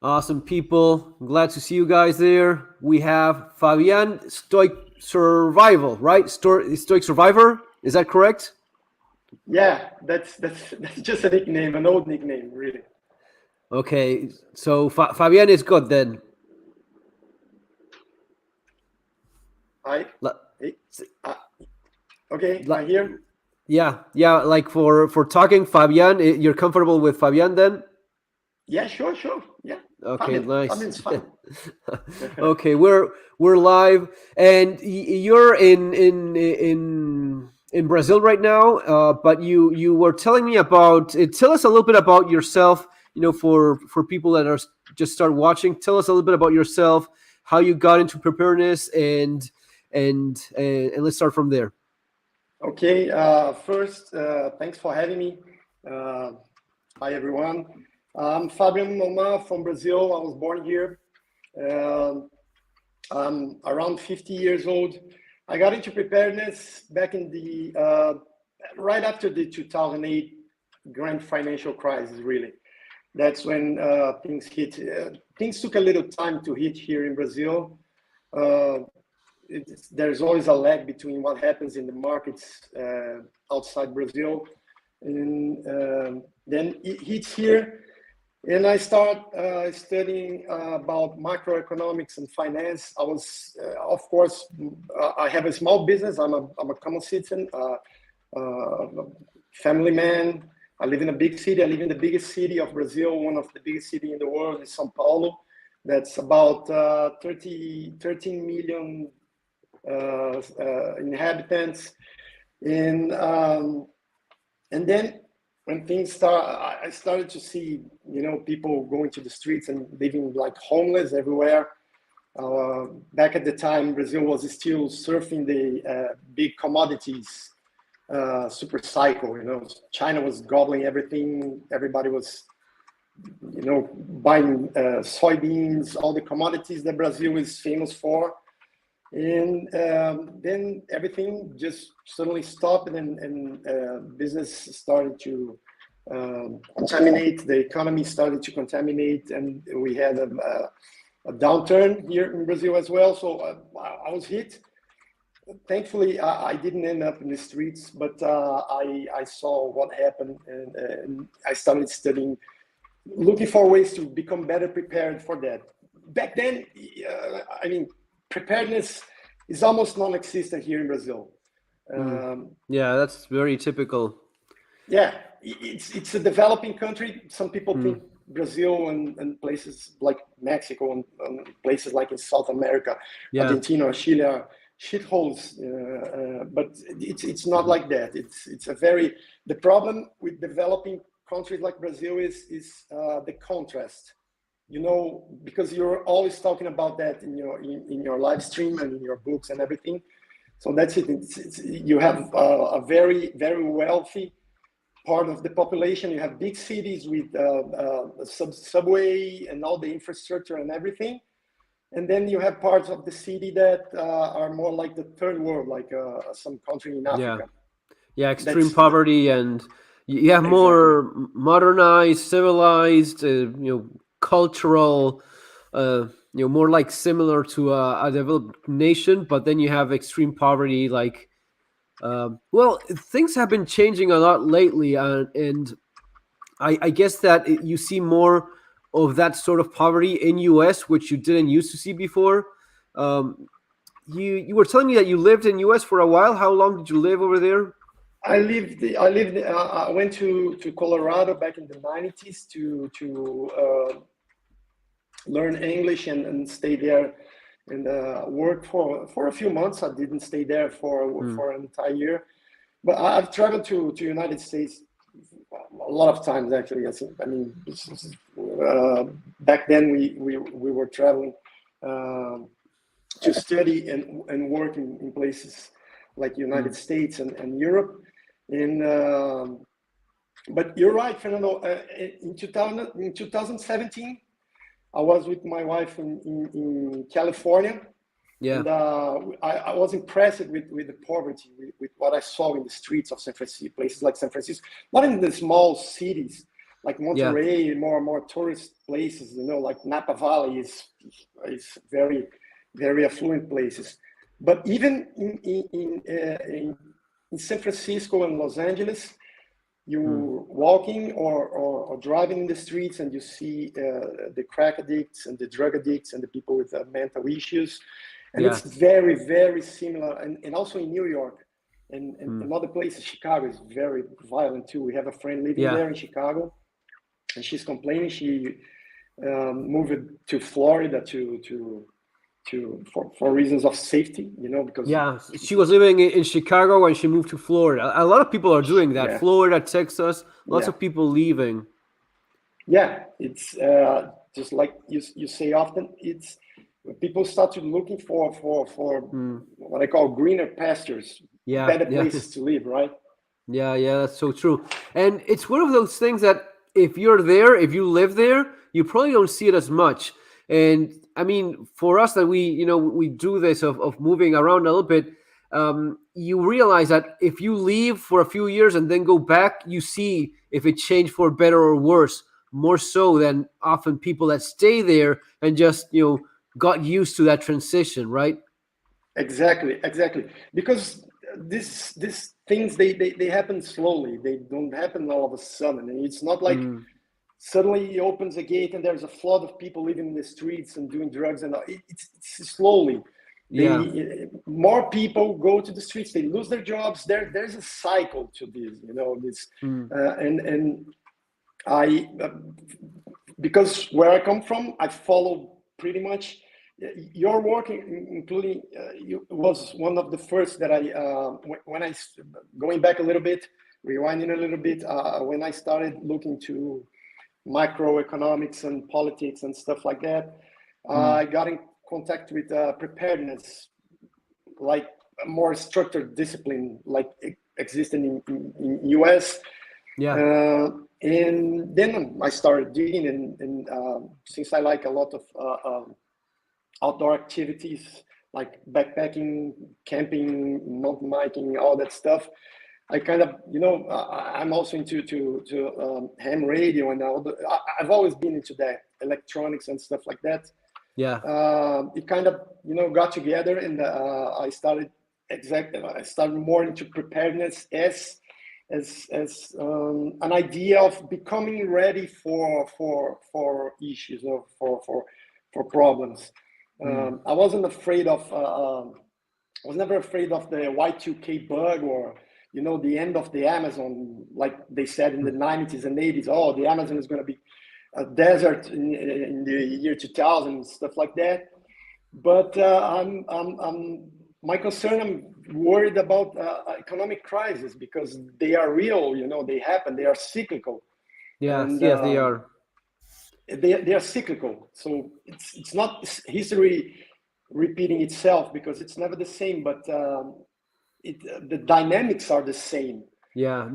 Awesome people. Glad to see you guys there. We have Fabian, Stoic Survival, right? Stoic Survivor. Is that correct? Yeah, that's just a nickname, an old nickname, really. Okay, so Fabian is good then. I, La- eh, uh, okay, la- I hear. yeah. Like for talking, Fabian, you're comfortable with Fabian then? Yeah, sure. Yeah, Okay, Fabian. nice. Fabian's fine. Okay, we're live, and you're in Brazil right now. But you were telling me about. Tell us a little bit about yourself. For people that are just start watching, tell us a little bit about yourself, how you got into preparedness, and let's start from there. Okay, first, thanks for having me. Uh, Hi, everyone. I'm Fabian Noma from Brazil. I was born here. Um I'm around 50 years old. I got into preparedness back in the right after the 2008 grand financial crisis, really. That's when things hit. Things took a little time to hit here in Brazil. Uh, there's always a lag between what happens in the markets outside Brazil, and then it hits here. And I start studying about macroeconomics and finance. I was, of course, I have a small business. I'm a common citizen, family man. I live in a big city. I live in the biggest city of Brazil, one of the biggest city in the world is São Paulo. That's about 13 million inhabitants. And and then when things start, I started to see, people going to the streets and living like homeless everywhere. Back at the time, Brazil was still surfing the big commodities super cycle. China was gobbling everything. Everybody was, buying soybeans, all the commodities that Brazil is famous for. And then everything just suddenly stopped, and business started to contaminate. The economy started to contaminate, and we had a downturn here in Brazil as well. So I was hit. Thankfully, I didn't end up in the streets, but I saw what happened, and I started studying, looking for ways to become better prepared for that. Back then, I mean, preparedness is almost non-existent here in Brazil. Mm. Um, Yeah, that's very typical. yeah, it's a developing country. Some people Mm. think Brazil and places like Mexico and places like in South America, Yeah. Argentina or Chile are shitholes, but it's not Mhm. like that. It's a very the problem with developing countries like Brazil is the contrast. Because you're always talking about that in your live stream and in your books and everything. So that's it. You have a very very wealthy part of the population. You have big cities with subway and all the infrastructure and everything. And then you have parts of the city that are more like the third world, like some country in Yeah. Africa. Yeah, extreme That's poverty, and you have exactly. more modernized, civilized, cultural, more like similar to a developed nation. But then you have extreme poverty. Like, well, things have been changing a lot lately, and I guess that you see more of that sort of poverty in US, which you didn't used to see before. Um, you were telling me that you lived in US for a while. How long did you live over there? I went to Colorado back in the 90s to learn English and stay there and work for a few months. I didn't stay there Hmm. for an entire year, but I've traveled to United States a lot of times actually. I mean, back then we were traveling um, to study and work in places like United Hmm. States and Europe. And but you're right, Fernando. In 2017, I was with my wife in California, Yeah. and I was impressed with the poverty, with what I saw in the streets of San Francisco, places like San Francisco, not in the small cities, like Yeah. Monterey, more tourist places, like Napa Valley is very, very affluent places. But even in San Francisco and Los Angeles, you walking or driving in the streets and you see the crack addicts and the drug addicts and the people with mental issues. And Yeah. it's very, very similar. And also in New York and other places, Chicago is very violent too. We have a friend living Yeah. there in Chicago, and she's complaining she moved to Florida for reasons of safety, because Yeah, she was living in Chicago and she moved to Florida. A lot of people are doing that. yeah, Florida, Texas, lots yeah, of people leaving. yeah. It's just like you say often. It's people start to looking for what I call greener pastures, Yeah, better yeah. places to live, right? Yeah, that's so true. And it's one of those things that if you're there, if you live there, you probably don't see it as much. And I mean, for us that we do this of moving around a little bit, you realize that if you leave for a few years and then go back, you see if it changed for better or worse, more so than often people that stay there and just, got used to that transition, right? Exactly. Because these things they happen slowly. They don't happen all of a sudden. And it's not like Mm, suddenly he opens a gate and there's a flood of people living in the streets and doing drugs and it's slowly. yeah. They more people go to the streets. They lose their jobs. There's a cycle to this. This Mm, and I because where I come from, I follow pretty much your work, including you was one of the first that I when I going back a little bit, rewinding a little bit, when I started looking to microeconomics and politics and stuff like that, mm, I got in contact with preparedness, like a more structured discipline, like existing in US. yeah. Uh, and then I started digging, and since I like a lot of outdoor activities like backpacking, camping, mountain biking, all that stuff, I kind of, I'm also into ham radio and all I've always been into that, electronics and stuff like that. Yeah. It kind of, got together, and I started more into preparedness as an idea of becoming ready for issues or for problems. Mm, I wasn't afraid of. I was never afraid of the Y2K bug or the end of the Amazon, like they said in the 90s and 80s. Oh, the Amazon is going to be a desert in the year 2000, stuff like that. But my concern. I'm worried about economic crisis because they are real. They happen. They are cyclical, yes, and yes, they are. they are cyclical. So it's not history repeating itself because it's never the same. But the dynamics are the same. Yeah,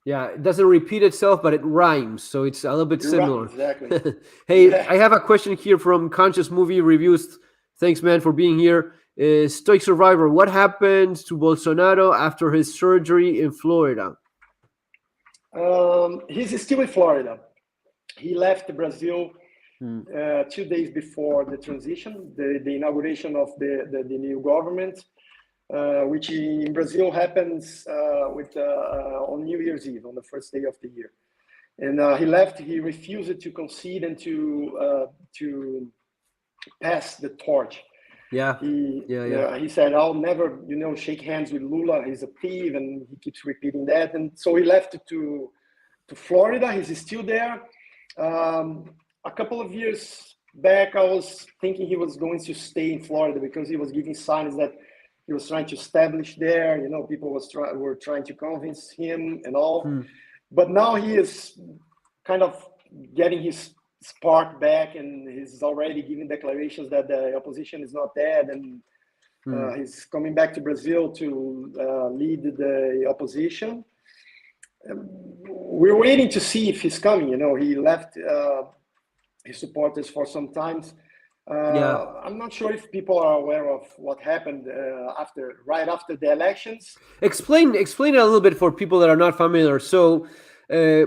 yeah. It doesn't repeat itself, but it rhymes, so it's a little bit You're right. similar. Exactly. Hey, Yeah. I have a question here from Conscious Movie Reviews. Thanks, man, for being here. Stoic Survivor, what happened to Bolsonaro after his surgery in Florida? He's still in Florida. He left Brazil Hmm. 2 days before the transition, the inauguration of the new government, which in Brazil happens on New Year's Eve, on the first day of the year. And he left. He refused to concede and to pass the torch. Yeah, He yeah. he said, "I'll never, shake hands with Lula. He's a thief," and he keeps repeating that. And so he left to Florida. He's still there. A couple of years back, I was thinking he was going to stay in Florida because he was giving signs that he was trying to establish there. People were trying to convince him and all. Hmm. But now he is kind of getting his spark back, and he's already giving declarations that the opposition is not dead, and Hmm. he's coming back to Brazil to lead the opposition. We're waiting to see if he's coming. He left his supporters for some time. Yeah. I'm not sure if people are aware of what happened right after the elections. Explain it a little bit for people that are not familiar. So,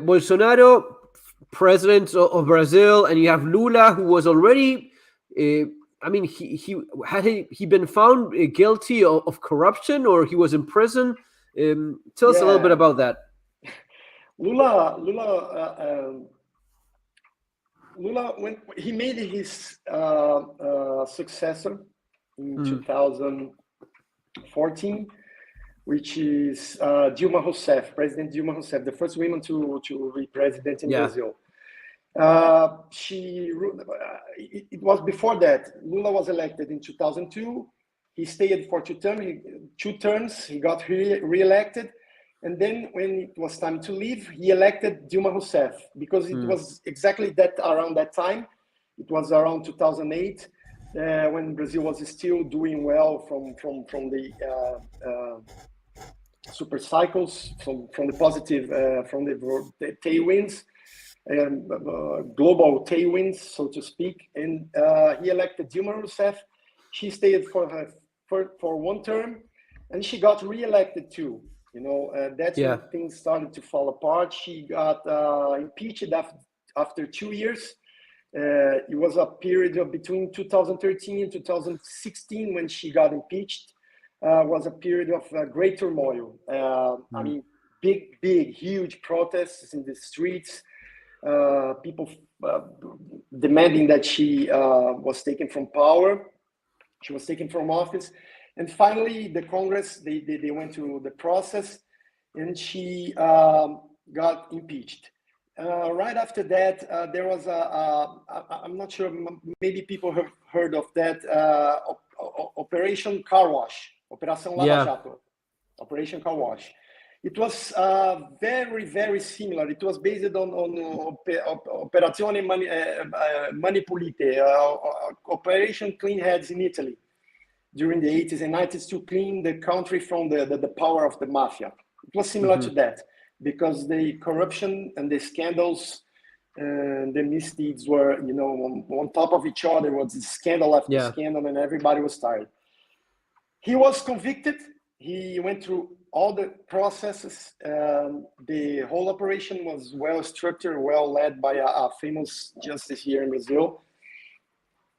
Bolsonaro president of Brazil, and you have Lula, who was already. I mean, he been found guilty of corruption, or he was in prison. Tell us a little bit Yeah, about that. Lula, when he made his successor in 2014, which is Dilma Rousseff, President Dilma Rousseff, the first woman to be president in Brazil. It was before that. Lula was elected in 2002. He stayed for two terms. He got re-elected. And then when it was time to leave, he elected Dilma Rousseff, because it was exactly that around that time. It was around 2008, when Brazil was still doing well from the super cycles, from the positive, from the tailwinds, global tailwinds, so to speak. And he elected Dilma Rousseff. She stayed for one term, and she got re-elected too. That's when things started to fall apart. She got impeached after 2 years. It was a period of between 2013 and 2016 when she got impeached. Was a period of great turmoil. I mean, big, huge protests in the streets. People demanding that she was taken from power. She was taken from office. And finally, the Congress, they went through the process, and she got impeached. Right after that, there was I'm not sure, maybe people have heard of that, Operation Car Wash, Operação Lava Jato, Operation Car Wash. It was very, very similar. It was based on Operazione Mani Pulite, Operation Clean Heads in Italy during the 80s and 90s, to clean the country from the power of the mafia. It was similar to that, because the corruption and the scandals and the misdeeds were, on top of each other. Was scandal after scandal, and everybody was tired. He was convicted. He went through all the processes. The whole operation was well structured, well led by a famous justice here in Brazil.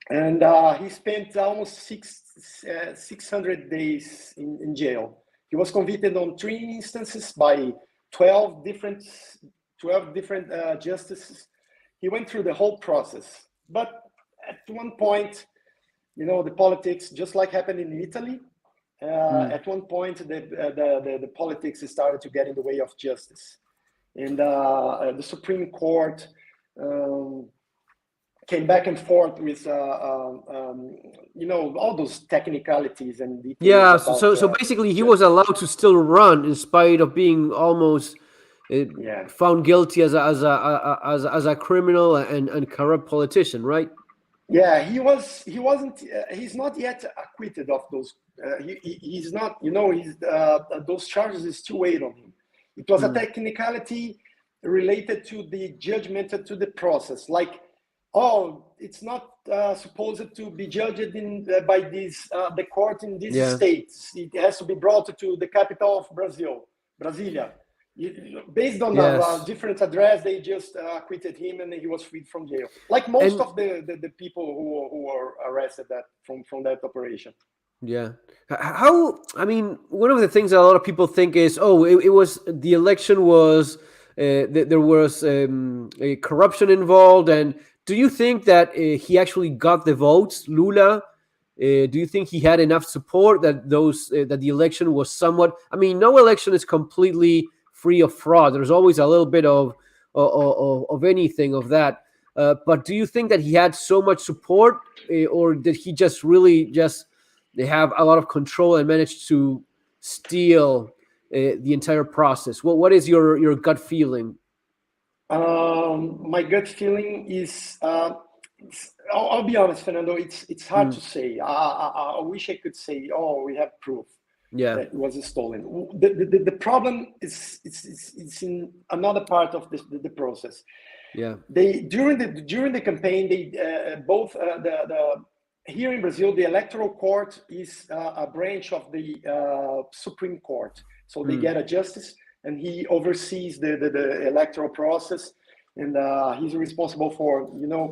And he spent almost 600 days in jail. He was convicted on 3 instances by 12 different justices. He went through the whole process. But at one point, the politics, just like happened in Italy, at one point, the politics started to get in the way of justice. And the Supreme Court came back and forth with all those technicalities and details. So basically he was allowed to still run in spite of being almost found guilty as a criminal and corrupt politician, right? Yeah, he's not yet acquitted of those. He's not, those charges is still weighed on him. It was a technicality related to the judgment, to the process, like, it's not supposed to be judged by the court in these states. It has to be brought to the capital of Brasilia. Based on a different address, they just acquitted him, and he was freed from jail. Like most of the people who were arrested from that operation. Yeah. I mean, one of the things that a lot of people think is, it was, the election was, there was a corruption involved. And do you think that he actually got the votes, Lula? Do you think he had enough support that that the election was somewhat? I mean, no election is completely free of fraud. There's always a little bit of anything of that. But do you think that he had so much support, or did he just really they have a lot of control and managed to steal the entire process? What is your gut feeling? My gut feeling is, I'll be honest, Fernando, it's hard to say. I wish I could say, we have proof that it was stolen. The problem is it's in another part of the process. Yeah. During the campaign, both here in Brazil, the electoral court is a branch of the Supreme Court. So they get a justice, and he oversees the electoral process. and he's responsible for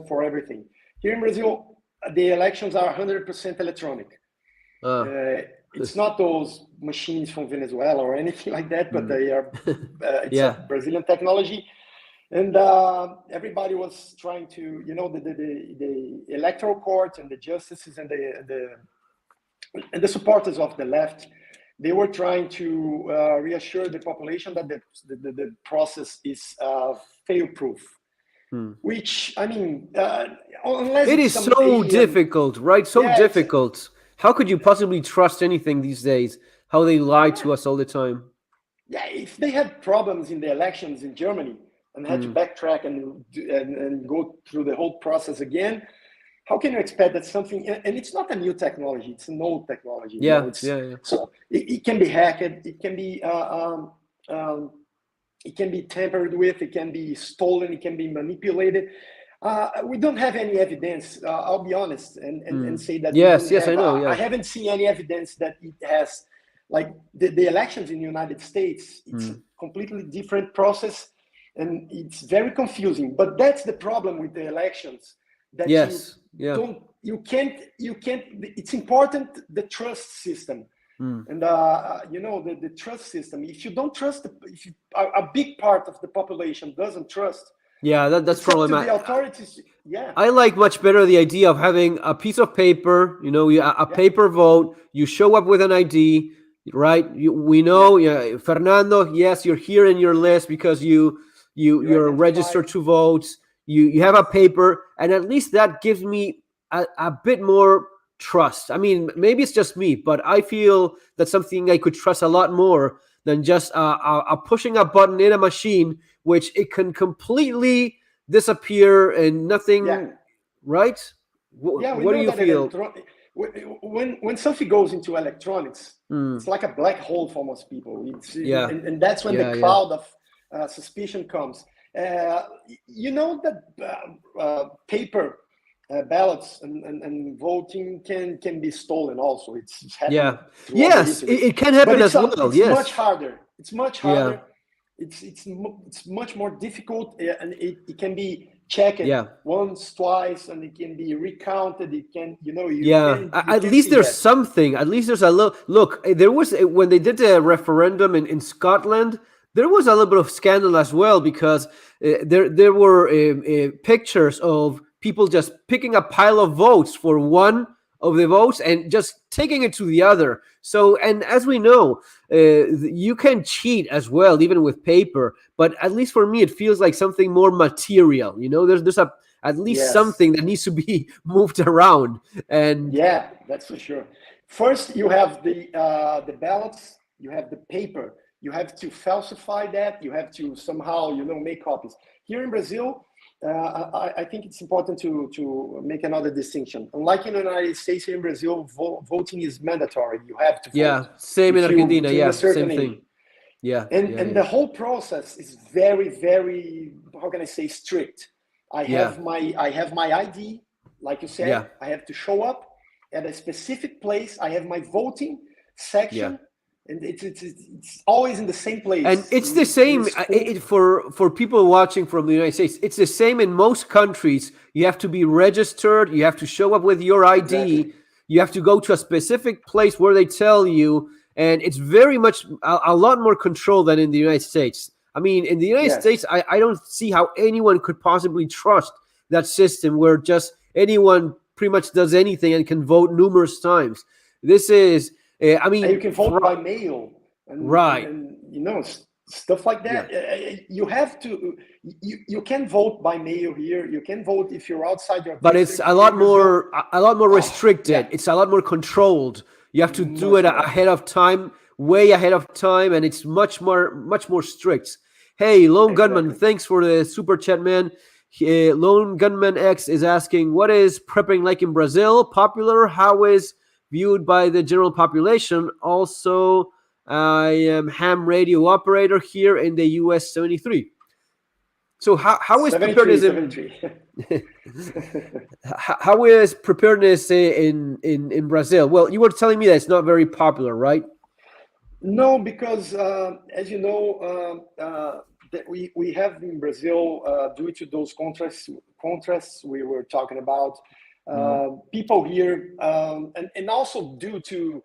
for everything. Here in Brazil, the elections are 100% electronic. It's not those machines from Venezuela or anything like that, but they are. It's a Brazilian technology, and everybody was trying to, the electoral court and the justices and the supporters of the left. They were trying to reassure the population that the process is fail-proof. Which, I mean, unless it is so difficult, right? So difficult. How could you possibly trust anything these days? How they lie to us all the time. Yeah, if they had problems in the elections in Germany and had to backtrack and go through the whole process again, how can you expect that something? And it's not a new technology; it's an old technology. Yeah, So it can be hacked. It can be tampered with. It can be stolen. It can be manipulated. We don't have any evidence. I'll be honest and say that. Yes, I know. I haven't seen any evidence that it has, like the elections in the United States. It's a completely different process, and it's very confusing. But that's the problem with the elections. That you can't. It's important, the trust system. And the trust system. If you don't trust, a big part of the population doesn't trust. That's problematic. The authorities. I like much better the idea of having a piece of paper. A paper vote. You show up with an ID, right? We know, Fernando. Yes, you're here in your list because you're registered to vote. You have a paper, and at least that gives me a bit more trust. I mean, maybe it's just me, but I feel that's something I could trust a lot more than just pushing a button in a machine, which it can completely disappear and nothing, right? What do you feel? When something goes into electronics, it's like a black hole for most people. And that's when the cloud of suspicion comes. That paper ballots and voting can be stolen also. It's happened. Yes, it can happen as well. It's much harder. It's much harder. It's much more difficult, and it can be checked once, twice, and it can be recounted. It can, at least there's something. At least there's a little. Look, there was, when they did the referendum in Scotland, there was a little bit of scandal as well, because there were pictures of people just picking a pile of votes for one of the votes and just taking it to the other. So, and as we know, you can cheat as well, even with paper. But at least for me, it feels like something more material. There's at least something that needs to be moved around. And that's for sure. First, you have the ballots. You have the paper. You have to falsify that. You have to somehow, make copies. Here in Brazil, I think it's important to make another distinction. Unlike in the United States, here in Brazil, voting is mandatory. You have to vote. Same in Argentina. Same thing. And the whole process is very, very, how can I say, strict. I have my ID, like you said. I have to show up at a specific place. I have my voting section. And it's always in the same place. And it's the same for people watching from the United States. It's the same in most countries. You have to be registered. You have to show up with your ID. Exactly. You have to go to a specific place where they tell you. And it's very much a lot more control than in the United States. I mean, in the United States, I don't see how anyone could possibly trust that system where just anyone pretty much does anything and can vote numerous times. This is... I mean, and you can vote by mail, and stuff like that. You have to. You can vote by mail here. You can vote if you're outside your. But it's a lot more restricted. It's a lot more controlled. You have to do it ahead of time, way ahead of time, and it's much more strict. Hey, Lone Gunman, thanks for the super chat, man. Lone Gunman X is asking, what is prepping like in Brazil? Popular? How is viewed by the general population? Also, I am ham radio operator here in the US 73. So how is preparedness how is preparedness in Brazil? Well, you were telling me that it's not very popular, right? No, because as you know, that we have in Brazil, due to those contrasts we were talking about, people here, and also due to,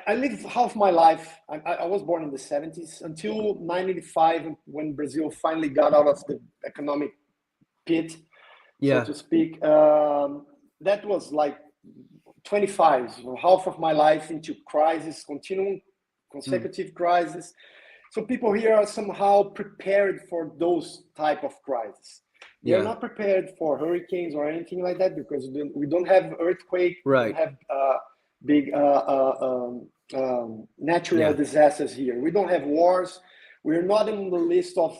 I lived half my life. I was born in the 70s until 1985, when Brazil finally got out of the economic pit, so to speak. That was like 25, so half of my life into crisis, continuing consecutive crisis. So people here are somehow prepared for those type of crises. They're not prepared for hurricanes or anything like that, because we don't have earthquake, we don't have big natural disasters here. We don't have wars. We're not in the list of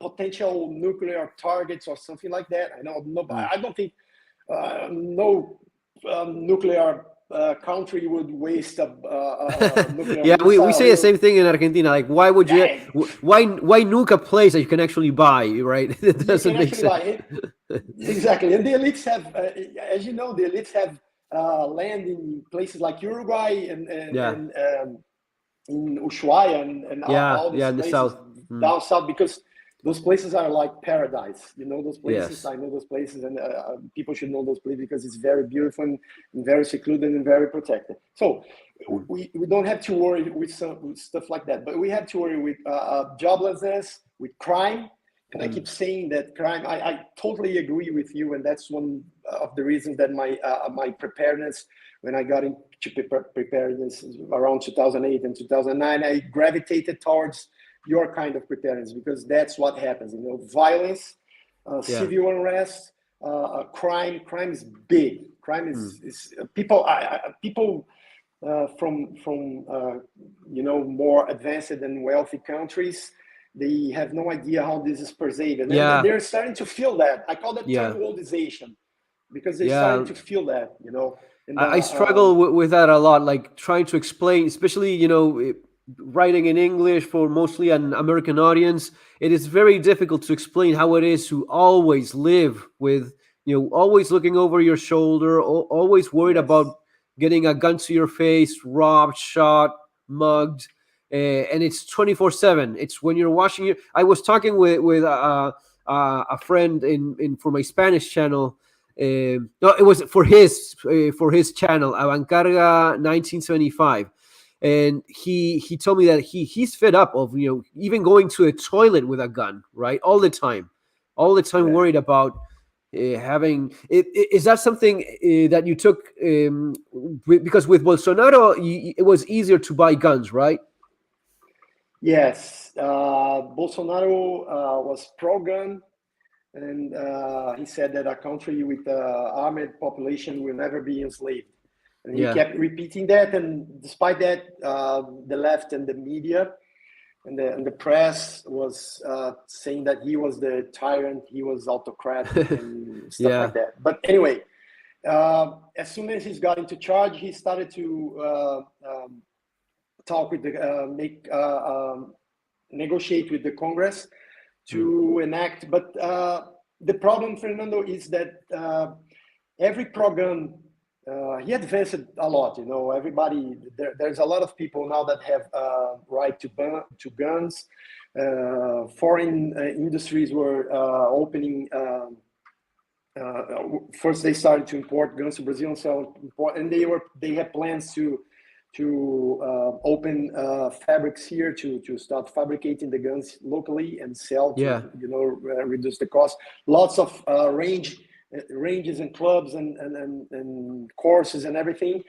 potential nuclear targets or something like that. I know, I don't think no nuclear country would waste a nuclear missile. We say the same thing in Argentina. Like, why would you? Why nuke a place that you can actually buy? Right? It doesn't make sense. Exactly, and the elites have, as you know, the elites have land in places like Uruguay and in Ushuaia and all these places south. down south, because those places are like paradise. You know those places. I know those places, and people should know those places because it's very beautiful and very secluded and very protected. So we don't have to worry with stuff like that, but we have to worry with joblessness, with crime. And I keep saying that crime, I totally agree with you. And that's one of the reasons that my preparedness, when I got into preparedness around 2008 and 2009, I gravitated towards your kind of preparedness, because that's what happens. You know, violence, civil unrest, crime is big. Crime is people from more advanced and wealthy countries, they have no idea how this is perceived. And they're starting to feel that. I call that third worldization, because they're starting to feel that, you know. And, I struggle with that a lot, like trying to explain, especially, writing in English for mostly an American audience. It is very difficult to explain how it is to always live with, always looking over your shoulder, always worried about getting a gun to your face, robbed, shot, mugged. And it's 24/7. It's when you're watching your. I was talking with a friend in for my Spanish channel. No, it was for his channel, Avancarga 1975, and he told me that he's fed up of even going to a toilet with a gun, right, all the time, worried about having it. Is that something that you took because with Bolsonaro it was easier to buy guns, right? Yes, Bolsonaro was pro-gun, and he said that a country with an armed population will never be enslaved. And he kept repeating that, and despite that, the left and the media and the press was saying that he was the tyrant, he was autocratic and stuff like that. But anyway, as soon as he's got into charge, he started to talk with negotiate with the Congress to enact. But the problem, Fernando, is that every program, he advanced a lot. Everybody, there's a lot of people now that have right to guns. Foreign industries were opening. First, they started to import guns to Brazil, and they had plans to open fabrics here to start fabricating the guns locally and sell to reduce the cost. Lots of ranges and clubs and courses and everything,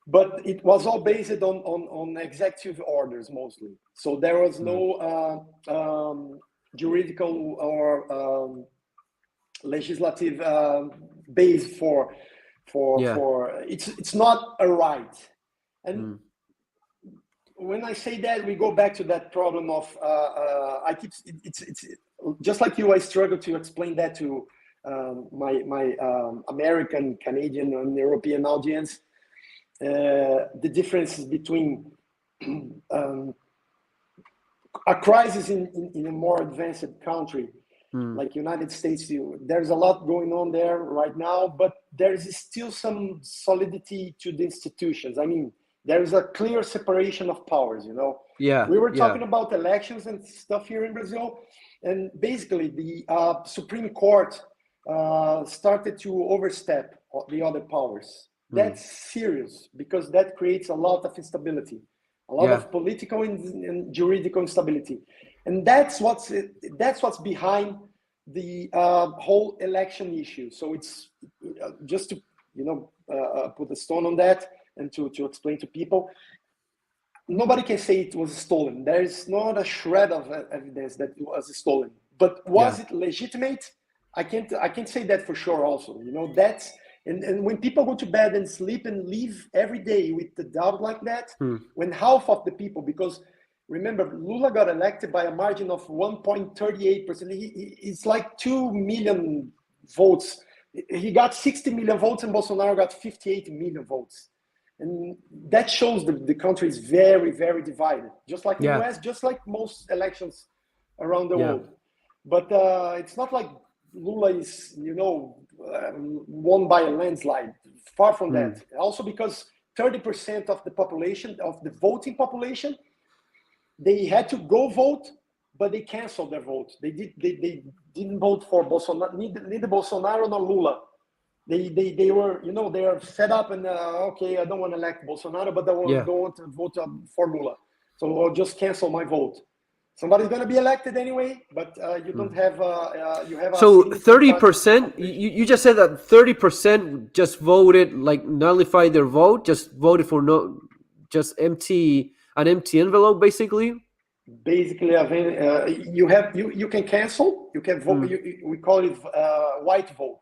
but it was all based on executive orders mostly. So there was no juridical or legislative base for it's not a right. And when I say that, we go back to that problem of it's just like you. I struggle to explain that to my American, Canadian, and European audience. The differences between a crisis in a more advanced country like United States. There's a lot going on there right now, but there is still some solidity to the institutions. I mean, there is a clear separation of powers, Yeah, We were yeah, talking about elections and stuff here in Brazil, and basically the Supreme Court started to overstep the other powers. mm, That's serious because that creates a lot of instability, a lot yeah, of political and juridical instability, and that's what's behind the whole election issue. So it's just to put a stone on that and to explain to people. Nobody can say it was stolen. There is not a shred of evidence that it was stolen. But yeah, was it legitimate? I can't say that for sure. Also, that's and when people go to bed and sleep and live every day with the doubt like that, mm, when half of the people, because remember Lula got elected by a margin of 1.38%. It's like 2 million votes. He got 60 million votes, and Bolsonaro got 58 million votes. And that shows the country is very, very divided, just like the yeah, US, just like most elections around the yeah, world. But it's not like Lula is, won by a landslide. Far from mm, that. Also because 30% of the population, of the voting population, they had to go vote, but they canceled their vote. They didn't vote for Bolsonaro, neither Bolsonaro nor Lula. They were, they are fed up and okay, I don't want to elect Bolsonaro, but I yeah. don't want to vote for Lula, so I'll just cancel my vote. Somebody's going to be elected anyway, but you don't Mm. have you have a So significant thirty part of the percent. population. You just said that 30% just voted, like nullified their vote, just voted for no, just an empty envelope, basically. Basically, you can cancel, you can vote. Mm. We call it white vote.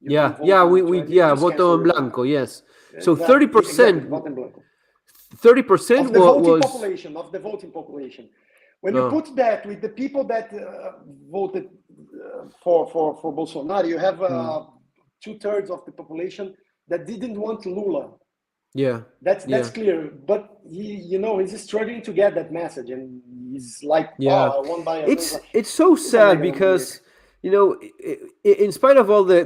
You can Yeah, vote yeah, and you yeah, just voto cancel en your blanco. Yes. So thirty exactly percent, vote in blanco. 30% Of the voting was. population, when you Oh, put that with the people that voted for Bolsonaro, you have mm, 2/3 of the population that didn't want Lula. yeah, That's yeah, clear, but he's struggling to get that message, and he's like, yeah. "Wow, I won by a landslide." It's so It's not sad gonna work. because in spite of all the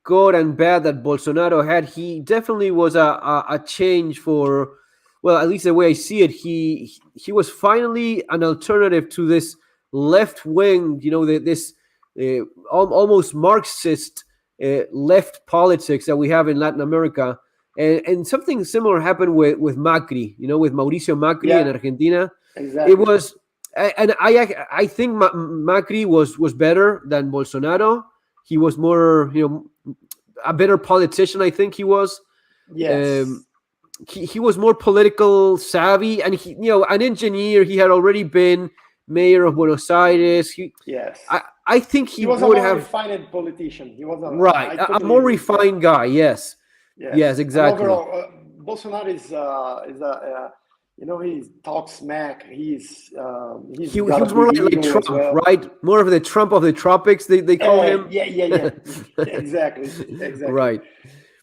good and bad that Bolsonaro had, he definitely was a change for, well, at least the way I see it, he was finally an alternative to this left wing, this almost Marxist left politics that we have in Latin America. And something similar happened with Macri, with Mauricio Macri in Yeah, Argentina. It exactly. was, and I think Macri was better than Bolsonaro. He was more, a better politician. I think he was. Um, Yes, he was more political savvy, and an engineer. He had already been mayor of Buenos Aires. yes. I think he He was a would more have. refined politician. He was Right, I a totally more agree. Yeah. refined guy. Yes, yes, Yes, and exactly. overall, Bolsonaro is a he talks smack. He's He got a was more big like ego as Trump, well. right? More of the Trump of the tropics. They call him. Yeah. Exactly, exactly. Right.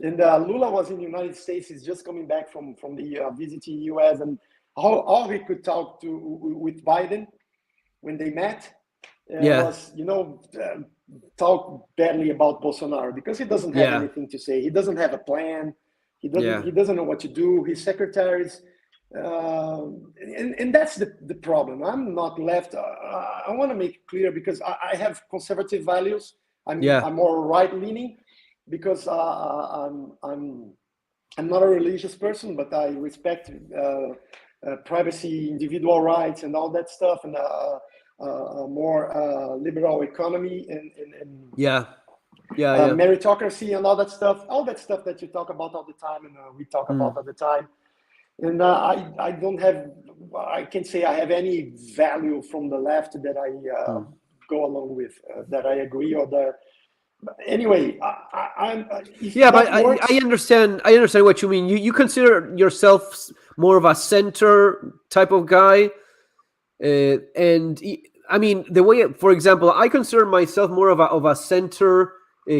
And Lula was in the United States. He's just coming back from the visiting U.S. and all he could talk to with Biden when they met Yeah. was talk badly about Bolsonaro because he doesn't have Yeah. anything to say. He doesn't have a plan. He doesn't. Yeah. He doesn't know what to do. His secretaries, and that's the problem. I'm not left. I want to make it clear because I have conservative values. Yeah. I'm more right leaning because I'm not a religious person, but I respect privacy, individual rights, and all that stuff, and a more liberal economy and Yeah. Yeah. Yeah. meritocracy and all that stuff that you talk about all the time and we talk about Mm. all the time. And I don't have, I can say I have any value from the left that I Mm. go along with, that I agree or that. Anyway, if Yeah, but that I works, understand. I understand what you mean. You consider yourself more of a center type of guy, and I mean the way. For example, I consider myself more of a center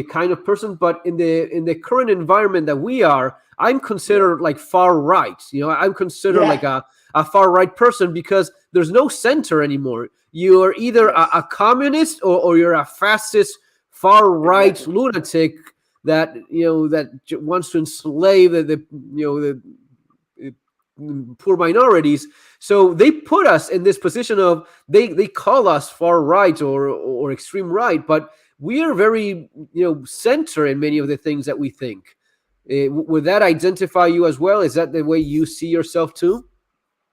kind of person. But in the current environment that we are, I'm yeah, considered like far right. I'm considered like yeah, a far right person because there's no center anymore. You're either a yes, communist or you're a fascist far right exactly. lunatic that wants to enslave the poor minorities. So they put us in this position of they call us far right or extreme right, but we are very center in many of the things that we think. Would that identify you as well? Is that the way you see yourself too?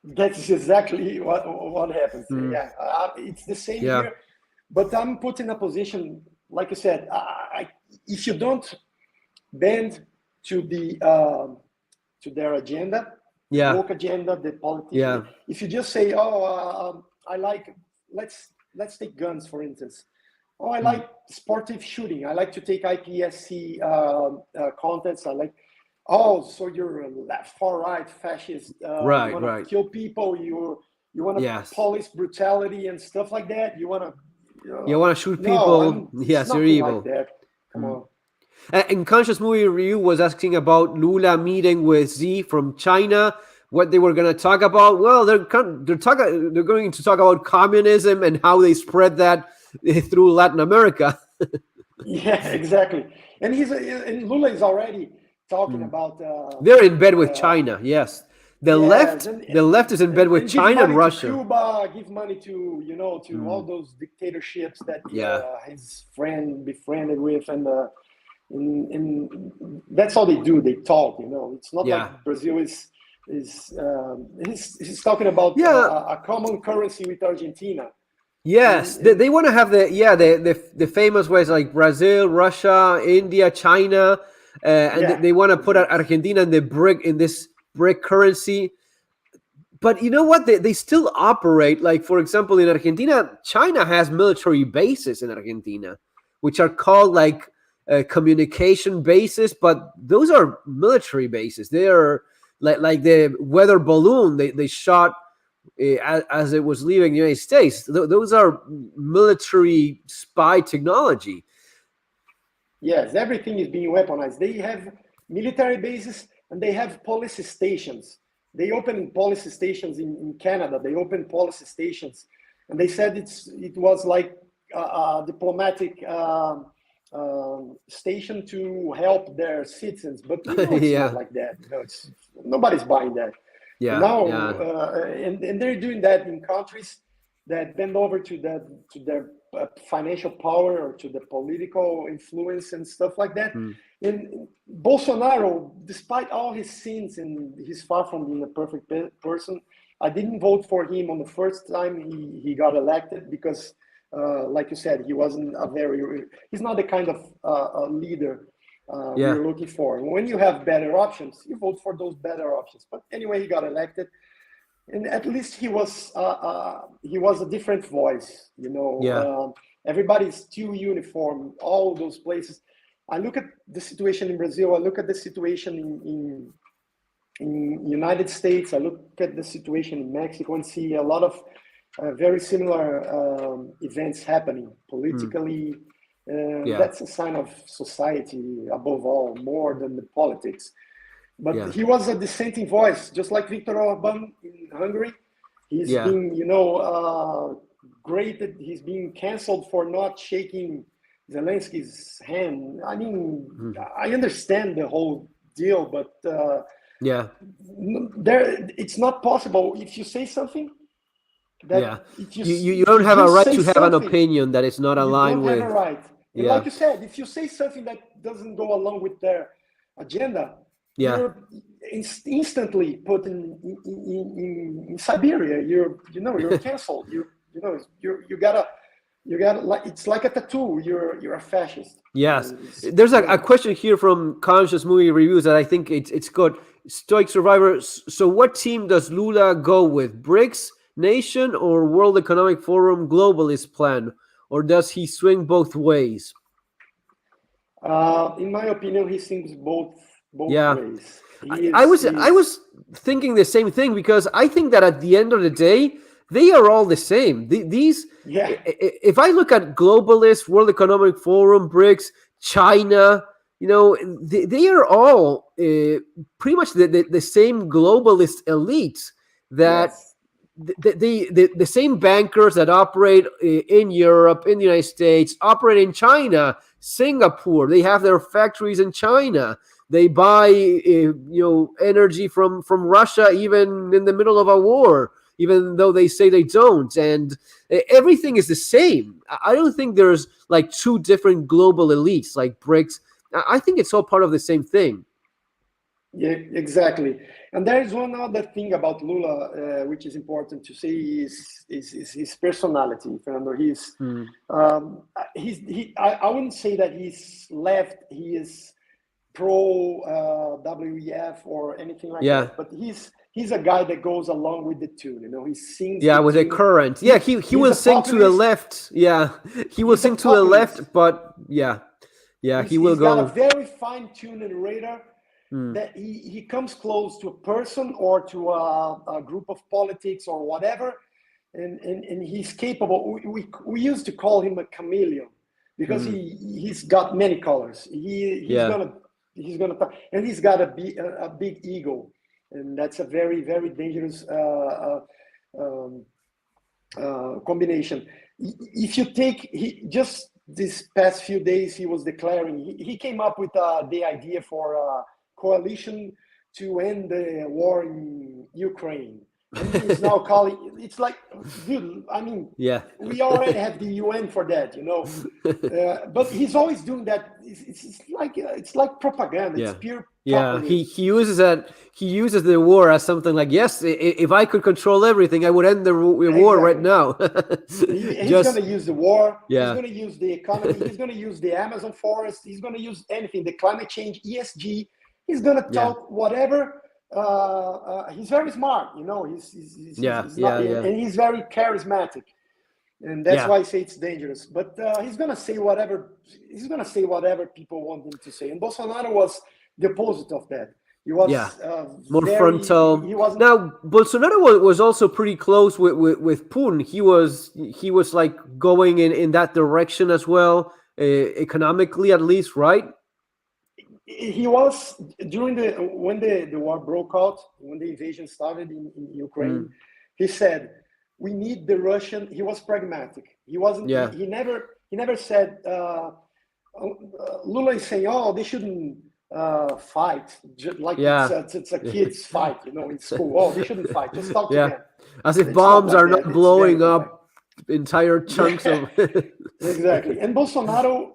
That's exactly what happens. Mm. Yeah, it's the same Yeah. here. But I'm put in a position, like you said, if you don't bend to to their agenda, Yeah. woke agenda, the politician. Yeah. If you just say, "Oh, I like," let's take guns for instance. Oh, I like sportive shooting. I like to take IPSC contents. I like. Oh, so you're a left, far right, fascist. You Right. want to Right. kill people. You want to Yes. police brutality and stuff like that. You want to. You want to shoot No, people? it's Yes, you're nothing like evil. that. Come on. And Conscious Movie Review was asking about Lula meeting with Z from China. What they were going to talk about? Well, they're going to talk about communism and how they spread that through Latin America. Yeah, exactly. And Lula is already talking about. They're in bed with China. Yes, the Yes, left is in bed with and give China and money to Russia. Cuba, give money to to all those dictatorships that Yeah. his friend befriended with, and that's all they do. They talk. It's not Yeah. like Brazil is he's talking about Yeah. a common currency with Argentina. Yes, they want to have the famous ways like Brazil, Russia, India, China, and Yeah. they want to put Argentina in this brick currency. But you know what? They still operate like, for example, in Argentina, China has military bases in Argentina, which are called like communication bases, but those are military bases. They are like the weather balloon they shot as it was leaving the United States. Those are military spy technology. Yes, everything is being weaponized. They have military bases and they have police stations. They opened police stations in Canada. They opened police stations, and they said it was like a diplomatic station to help their citizens. But it's Yeah. not like that. Nobody's buying that. Yeah. Now, Yeah. and they're doing that in countries that bend over to their financial power or to the political influence and stuff like that. And Bolsonaro, despite all his sins and he's far from being a perfect person, I didn't vote for him on the first time he got elected because, like you said, he's not the kind of leader we're looking for. And when you have better options, you vote for those better options. But anyway, he got elected. And at least he was a different voice, everybody's still uniform, all those places. I look at the situation in Brazil, I look at the situation in United States, I look at the situation in Mexico and see a lot of very similar events happening politically. That's a sign of society above all, more than the politics. But he was a dissenting voice, just like Viktor Orban in Hungary. He's being, graded. He's being canceled for not shaking Zelensky's hand. I mean, I understand the whole deal, but it's not possible if you say something. You don't have a right to have an opinion that is not aligned with. You don't have a right. And like you said, if you say something that doesn't go along with their agenda, you're instantly put in Siberia. You're canceled. You gotta like, it's like a tattoo. You're a fascist. Yes, there's a question here from Conscious Movie Reviews that I think it's good. Stoic Survivor. So, what team does Lula go with? BRICS nation or World Economic Forum globalist plan, or does he swing both ways? In my opinion, he swings both ways. I was thinking the same thing because I think that at the end of the day, they are all the same. If I look at globalists, World Economic Forum, BRICS, China, they are all pretty much the same globalist elites that the same bankers that operate in Europe, in the United States, operate in China, Singapore. They have their factories in China. They buy energy from Russia, even in the middle of a war, even though they say they don't. And everything is the same. I don't think there's like two different global elites like BRICS. I think it's all part of the same thing. Yeah, exactly. And there is one other thing about Lula, which is important to say, is his personality. Fernando, I wouldn't say that he's left. He is pro WEF or anything like that. But he's a guy that goes along with the tune. He sings. Yeah, with the current. Yeah, he will sing to the left. Yeah, he will sing to the left. But yeah, he will go. He's got a very fine-tuned radar. That he comes close to a person or to a group of politics or whatever, and he's capable. We used to call him a chameleon because he's got many colors. He's gonna and he's got a big ego, and that's a very, very dangerous combination. If you take just this past few days, he was declaring he came up with the idea for coalition to end the war in Ukraine. And he's now calling, it's like, dude, I mean, we already have the UN for that, but he's always doing that. It's like propaganda. It's pure propaganda. He uses the war as something like, yes, if I could control everything, I would end the war right now. He's going to use the war. He's going to use the economy. He's going to use the Amazon forest. He's going to use anything, the climate change, ESG. He's gonna talk whatever. He's very smart, He's not, and he's very charismatic, and that's why I say it's dangerous. But he's gonna say whatever. He's gonna say whatever people want him to say. And Bolsonaro was the opposite of that. He was more frontal. Now Bolsonaro was also pretty close with Putin. He was like going in that direction as well, economically at least, right? He was during when the war broke out, when the invasion started in Ukraine. He said, "We need the Russian." He was pragmatic. He wasn't. He never said. Lula is saying, "Oh, they shouldn't fight." Like it's a kid's fight, in school. Oh, they shouldn't fight. Just talk to them. As if bombs are not blowing up entire chunks of exactly. And Bolsonaro,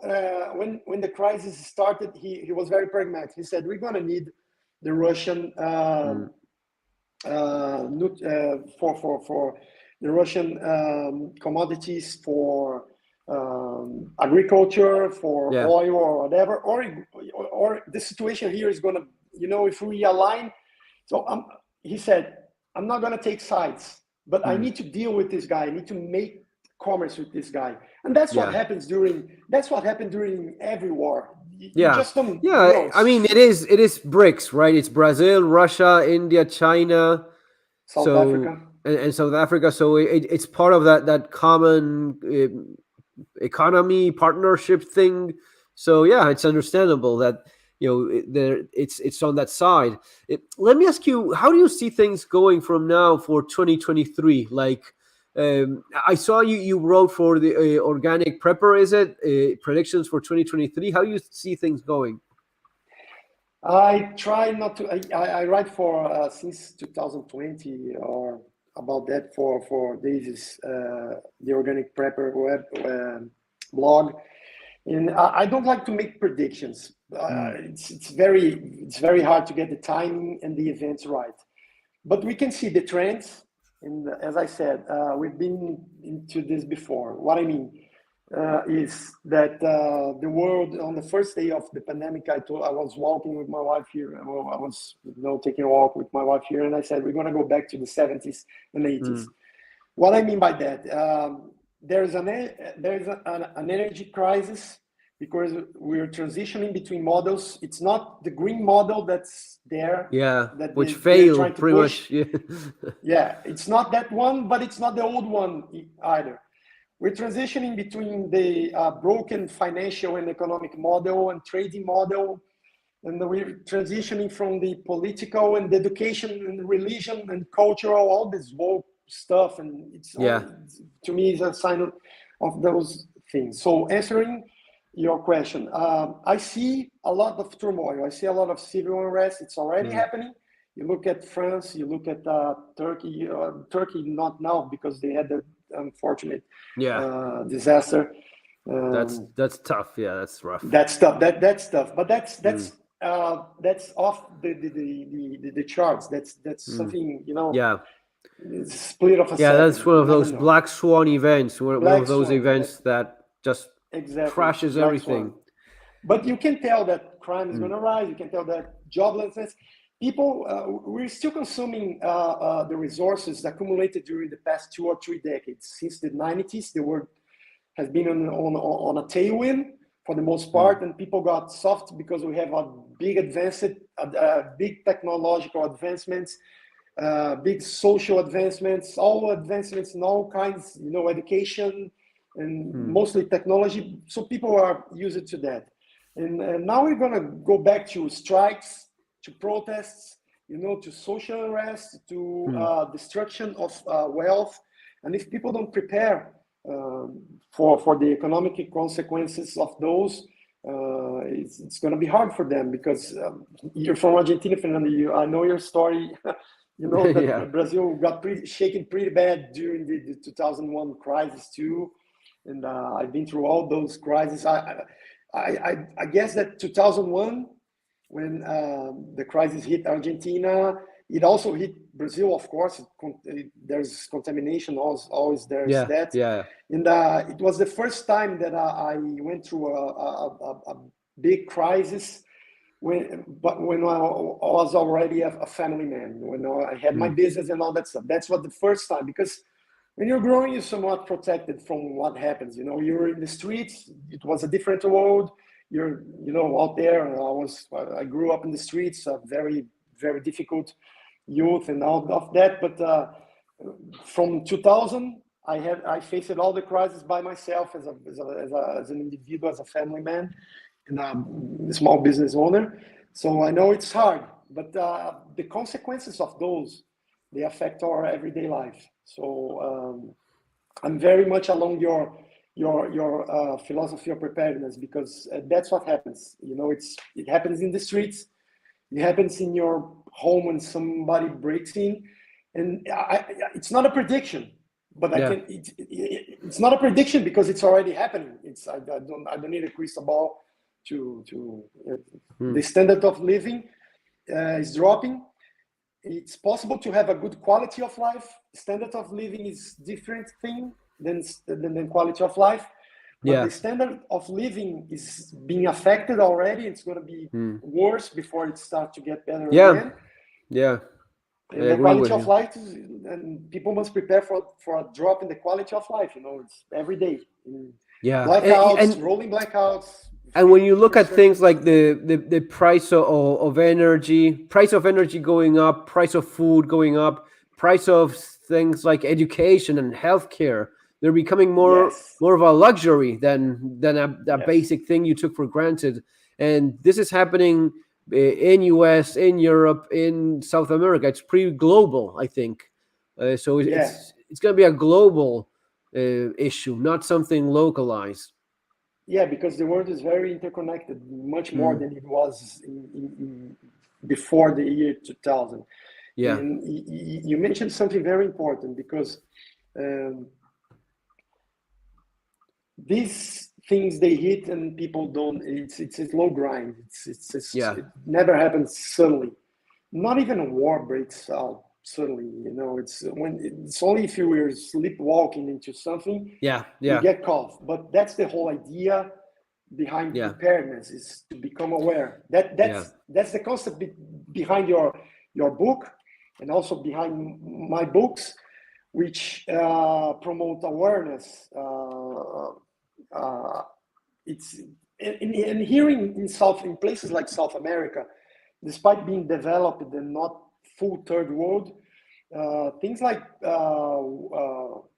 when the crisis started, he was very pragmatic. He said, we're going to need the Russian for the Russian commodities, for agriculture, for oil or whatever, or the situation here is going to, if we align. So he said, I'm not going to take sides, but I need to deal with this guy. I need to make commerce with this guy, and that's what happens That's what happened during every war. I mean, it is BRICS, right? It's Brazil, Russia, India, China, South Africa, and South Africa. So it's part of that common economy partnership thing. So it's understandable that it's on that side. Let me ask you, how do you see things going from now for 2023? Like, I saw you wrote for the Organic Prepper, is it? Predictions for 2023. How do you see things going? I try not to. I write for since 2020 or about that for this the Organic Prepper web blog. And I don't like to make predictions. It's very hard to get the timing and the events right. But we can see the trends. And as I said, we've been into this before. What I mean is that the world, on the first day of the pandemic, I was walking with my wife here. I was taking a walk with my wife here, and I said, we're going to go back to the 70s and 80s. What I mean by that, there's an energy crisis because we're transitioning between models. It's not the green model that's there. Which failed pretty much. It's not that one, but it's not the old one either. We're transitioning between the broken financial and economic model and trading model. And we're transitioning from the political and the education and religion and cultural, all this woke stuff. And it's to me, is a sign of those things. So answering your question. I see a lot of turmoil. I see a lot of civil unrest. It's already happening. You look at France, you look at Turkey. Turkey not now because they had the unfortunate disaster. That's tough. Yeah, that's rough. That's tough. That's tough. But that's off the charts. That's something, you know. Yeah. It's a split of a Yeah, second. that's one You of never those know. black swan events. One Black of those swan. events that just Exactly. crashes Black swan. everything. But you can tell that crime is going to rise. You can tell that joblessness. People, we're still consuming the resources accumulated during the past 2 or 3 decades. Since the 90s, the world has been on a tailwind for the most part, and people got soft because we have a big big technological advancements, big social advancements, all advancements in all kinds, you know, education and mostly technology. So people are used to that. And now we're going to go back to strikes, to protests, you know, to social unrest, to destruction of wealth. And if people don't prepare for the economic consequences of those, it's going to be hard for them because you're from Argentina, Fernando. I know your story. You know that Brazil got shaken pretty bad during the 2001 crisis too. And I've been through all those crises. I guess that 2001, when the crisis hit Argentina, it also hit Brazil, of course. There's contamination, always there's that. Yeah. And it was the first time that I went through a big crisis when I was already a family man, when I had my business and all that stuff. That's what the first time, because when you're growing, you're somewhat protected from what happens. You know, you're in the streets. It was a different world. You're, you know, out there. I grew up in the streets, a very, very difficult youth and all of that. But from 2000, I faced all the crises by myself as an individual, as a family man, and a small business owner. So I know it's hard, but the consequences of those, they affect our everyday life. So I'm very much along your philosophy of preparedness, because that's what happens. You know, it happens in the streets, it happens in your home when somebody breaks in, and it's not a prediction, but it's not a prediction because it's already happening. I don't need a crystal ball to the standard of living is dropping. It's possible to have a good quality of life. Standard of living is different thing than quality of life. But the standard of living is being affected already. It's going to be worse before it starts to get better again. Yeah. And the quality of life and people must prepare for a drop in the quality of life. You know, it's every day. Blackouts, rolling blackouts. And when you look at things like the price of energy going up, price of food going up, price of things like education and healthcare, they're becoming more of a luxury than a basic thing you took for granted. And this is happening in US, in Europe, in South America. It's pretty global, I think. It's going to be a global issue, not something localized. Yeah, because the world is very interconnected, much more than it was before the year 2000. Yeah. And you mentioned something very important, because these things, they hit and people don't. It's a slow grind. It never happens suddenly. Not even a war breaks out suddenly. You know, it's only if you were sleepwalking into something. You get caught. But that's the whole idea behind preparedness, is to become aware. That's the concept behind your book, and also behind my books, which promote awareness. It's in hearing in places like South America, despite being developed and not full third world, things like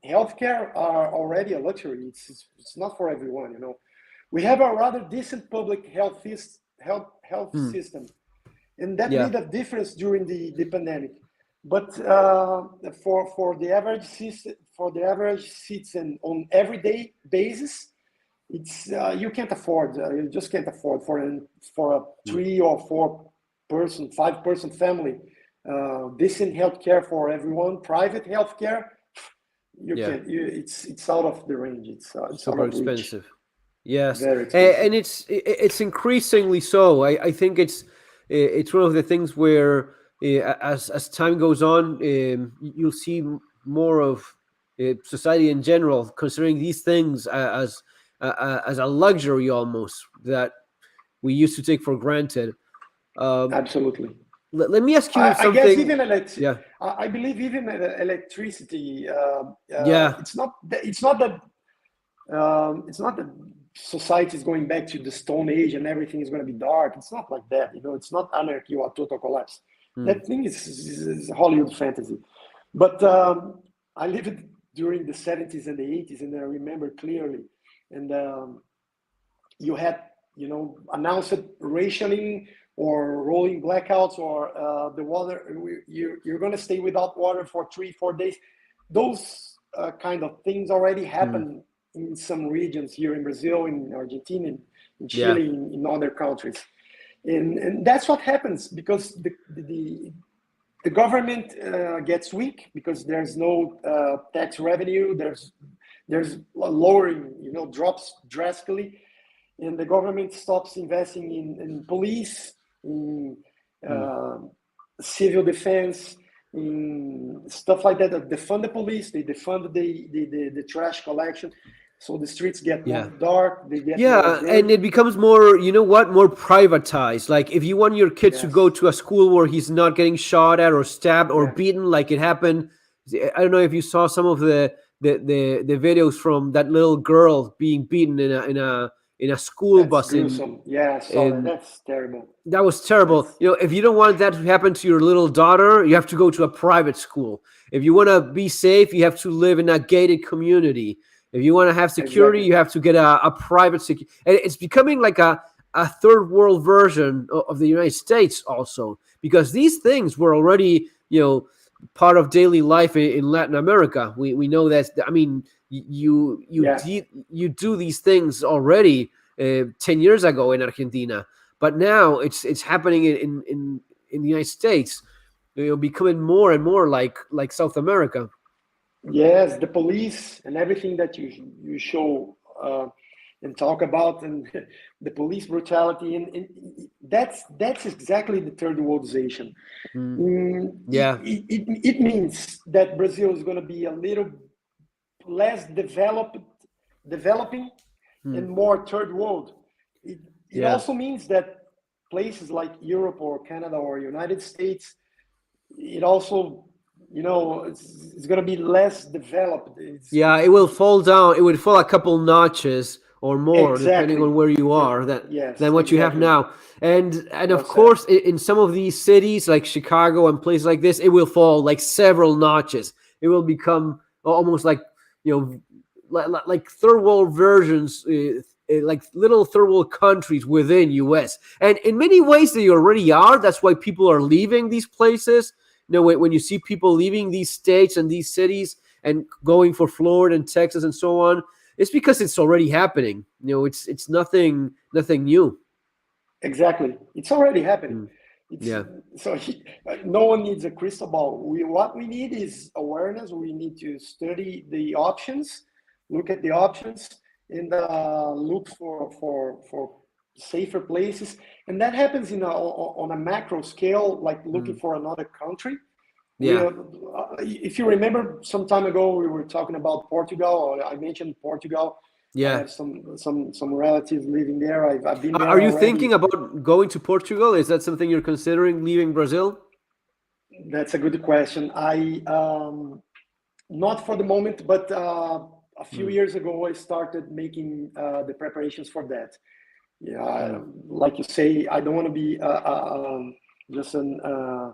healthcare are already a luxury. It's not for everyone, you know. We have a rather decent public health system, and that made a difference during the pandemic. But for the average citizen on everyday basis, it's you can't afford. You just can't afford for a 3 or 4 person, 5 person family. Decent healthcare for everyone. Private healthcare, you Yeah, can't. It's out of the range. It's out super of reach. expensive. Yes, Very expensive. and it's increasingly so. I think it's one of the things where as time goes on, you'll see more of society in general considering these things as a luxury almost that we used to take for granted. Um, Absolutely. let me ask you I guess something. even Yeah, I believe even electricity. yeah, It's not that society is going back to the Stone Age and everything is going to be dark. It's not like that. It's not anarchy or total collapse. mm, That thing is Hollywood fantasy. But I lived during the 70s and the 80s, and I remember clearly. And you had, announced rationing or rolling blackouts or the water. You're going to stay without water for 3, 4 days. Those kind of things already mm, happen in some regions here in Brazil, in Argentina, in yeah, Chile, in other countries. And that's what happens because the government gets weak because there's no tax revenue. There's lowering, drops drastically, and the government stops investing in police, in mm, uh, civil defense, in stuff like that. They defund the police, they defund the trash collection, so the streets get more yeah. dark, they get more Yeah, and dirty. it becomes more, you know what, more privatized. Like if you want your kid to go Yes, to a school where he's not getting shot at or stabbed or yeah, beaten, like it happened. I don't know if you saw some of the videos from that little girl being beaten in a school that's bus gruesome. Yeah, I saw that. in That's terrible. that was terrible. That's If you don't want that to happen to your little daughter, you have to go to a private school. If you want to be safe, you have to live in a gated community. If you want to have security, exactly. you have to get a private security. And it's becoming like a third world version of the United States also, because these things were already, part of daily life in Latin America. We know that. I mean, Yeah. you do these things already 10 years ago in Argentina, but now it's happening in the United States. Becoming more and more like South America. Yes, the police and everything that you show and talk about, and the police brutality, and that's exactly the third worldization. Mm, yeah, It means that Brazil is going to be a little less developing, mm, and more third world. It yeah. also means that places like Europe or Canada or United States, it also, it's going to be less developed. Yeah, it will fall down. It would fall a couple notches or more, depending Exactly. on where you are, than Yes, what you have exactly. now. And Well of said. course, in some of these cities like Chicago and places like this, it will fall like several notches. It will become almost like you know, like third world versions. Like little third world countries within US, and in many ways they already are. That's why people are leaving these places. When you see people leaving these states and these cities and going for Florida and Texas and so on, it's because it's already happening. It's nothing new. Exactly. It's already happening. Mm, It's yeah, so no one needs a crystal ball. What we need is awareness. We need to study the options, look at the options, and look for safer places. And that happens on a macro scale, like looking mm, for another country. yeah, If you remember, some time ago we were talking about Portugal. Or I mentioned Portugal. I yeah. have some relatives living there. I've been Are there you thinking already. about going to Portugal? Is that something you're considering, leaving Brazil? That's a good question. I not for the moment, but a few Mm, years ago I started making the preparations for that. Yeah, mm, like you say, I don't want to be just a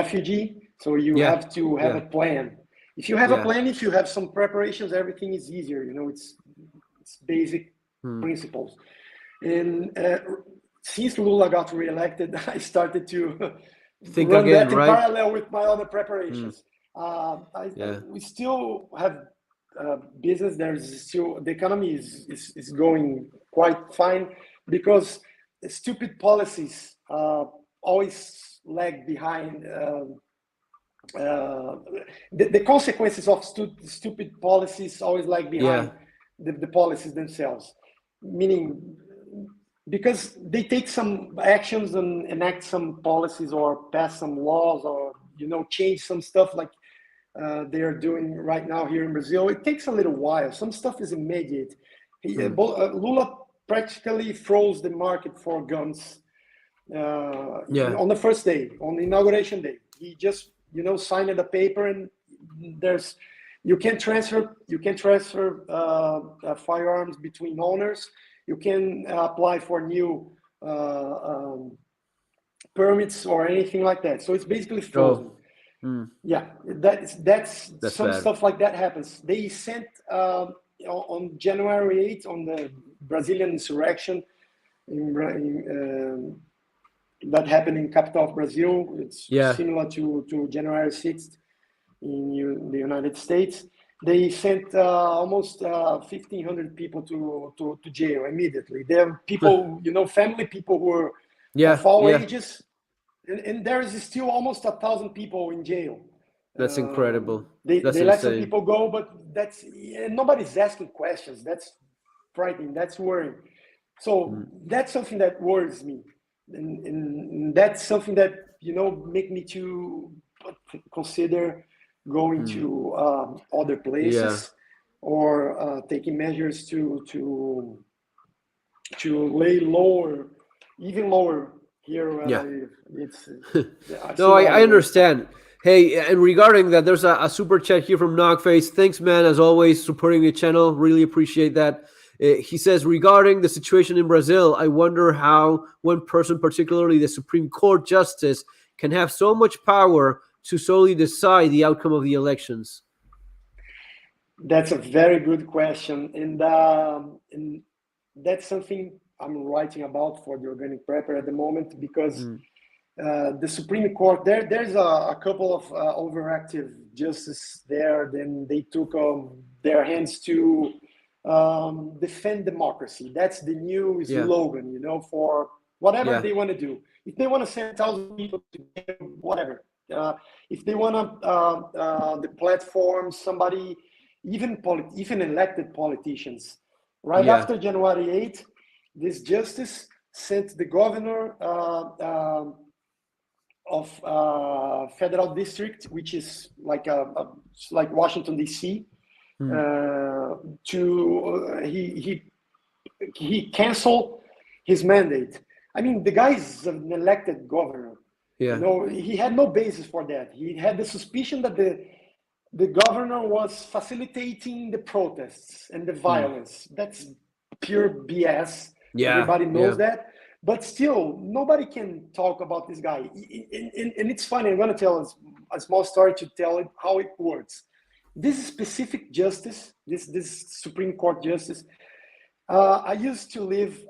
refugee. So you yeah, have to have yeah, a plan. If you have a yeah. plan, if you have some preparations, everything is easier. It's basic Mm. principles. And since Lula got reelected, I started to Think run again, that in right? parallel with my other Mm, preparations. yeah, We still have. business, there's still the economy is going quite fine because stupid policies always lag behind. The consequences of stupid policies always lag behind the policies themselves, meaning because they take some actions and enact some policies or pass some laws or change some stuff like they are doing right now here in Brazil. It takes a little while. Some stuff is immediate. Lula practically froze the market for guns on the first day, on the inauguration day. He just signed a paper, and you can transfer firearms between owners. You can apply for new permits or anything like that. So it's basically frozen. Yeah, that's some bad. stuff like that happens. They sent on January 8th, on the Brazilian insurrection that happened in capital of Brazil. It's similar to January 6th in the United States. They sent almost 1,500 people to jail immediately. There are people, family people who were of all ages, and there is still almost 1,000 people in jail. That's incredible. They that's let some people go, but nobody's asking questions. That's frightening. That's worrying. So that's something that worries me, and that's something that make me to consider going to other places or taking measures to lay lower, even lower here. It's no, I understand. Hey, and regarding that, there's a super chat here from Nogface. Thanks, man, as always, supporting the channel. Really appreciate that. He says, regarding the situation in Brazil, I wonder how one person, particularly the Supreme Court justice, can have so much power to solely decide the outcome of the elections. That's a very good question. And that's something I'm writing about for the Organic Prepper at the moment, because the Supreme Court, there's a couple of overactive justices there. Then they took their hands to defend democracy. That's the new slogan, for whatever they want to do. If they want to send 1,000 people to jail, whatever. If they want to the platform, somebody, even elected politicians. Right after January 8th, this justice sent the governor of federal district, which is like like Washington D.C. He canceled his mandate. I mean, the guy is an elected governor. He had no basis for that. He had the suspicion that the governor was facilitating the protests and the violence. That's pure BS. Everybody knows that. But still, nobody can talk about this guy. And it's funny. I'm going to tell a small story to tell it how it works. This specific justice, this Supreme Court justice, I used to live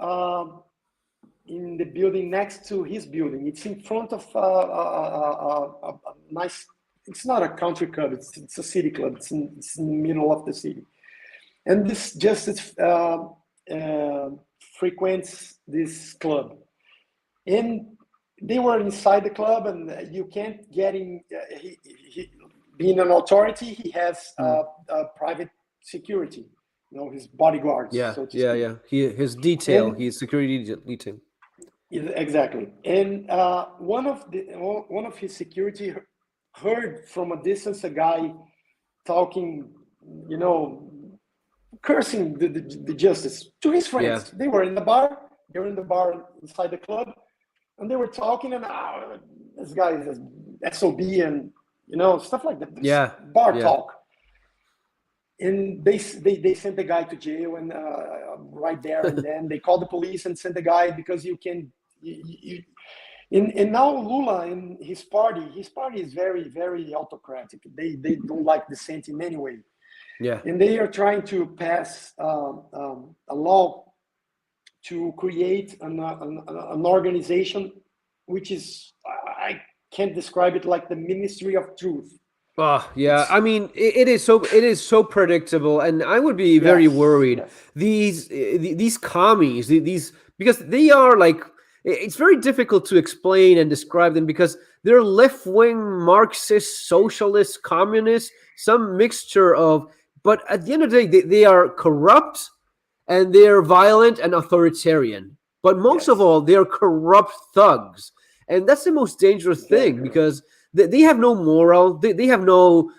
in the building next to his building. It's in front of a nice, it's not a country club, it's a city club. It's in the middle of the city. And this justice frequents this club. And they were inside the club, and you can't get in. Being an authority, he has private security, his bodyguards. His detail, his security detail. Exactly. And one of his security heard from a distance a guy talking, cursing the justice to his friends. They were in the bar. They were in the bar inside the club, and they were talking. And this guy is a SOB and stuff like that. Bar talk. And they sent the guy to jail, and right there and then they called the police and sent the guy, because you can. And now Lula and his party is very, very autocratic. They don't like dissent in any way. And they are trying to pass a law to create an organization which is, I can't describe it, like the Ministry of Truth. Oh yeah, It's I mean it is so predictable, and I would be very yes, worried. yes, These commies, these because they are like it's very difficult to explain and describe them because they're left wing Marxist, socialist, communist, some mixture of. But at the end of the day, they are corrupt and they're violent and authoritarian. But most of yes, all, they're corrupt thugs, and that's the most dangerous very thing correct. because they have no moral. They have no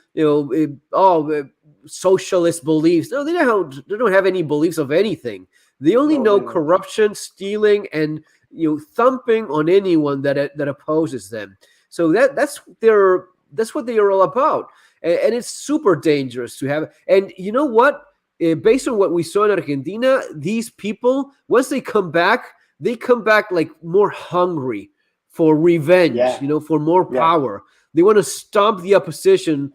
socialist beliefs. No, they don't have any beliefs of anything. They only No, know they don't. corruption, stealing, and thumping on anyone that opposes them. So that's what they are all about, and it's super dangerous to have. And you know what? Based on what we saw in Argentina, these people once they come back like more hungry for revenge, Yeah, for more yeah, power. They want to stomp the opposition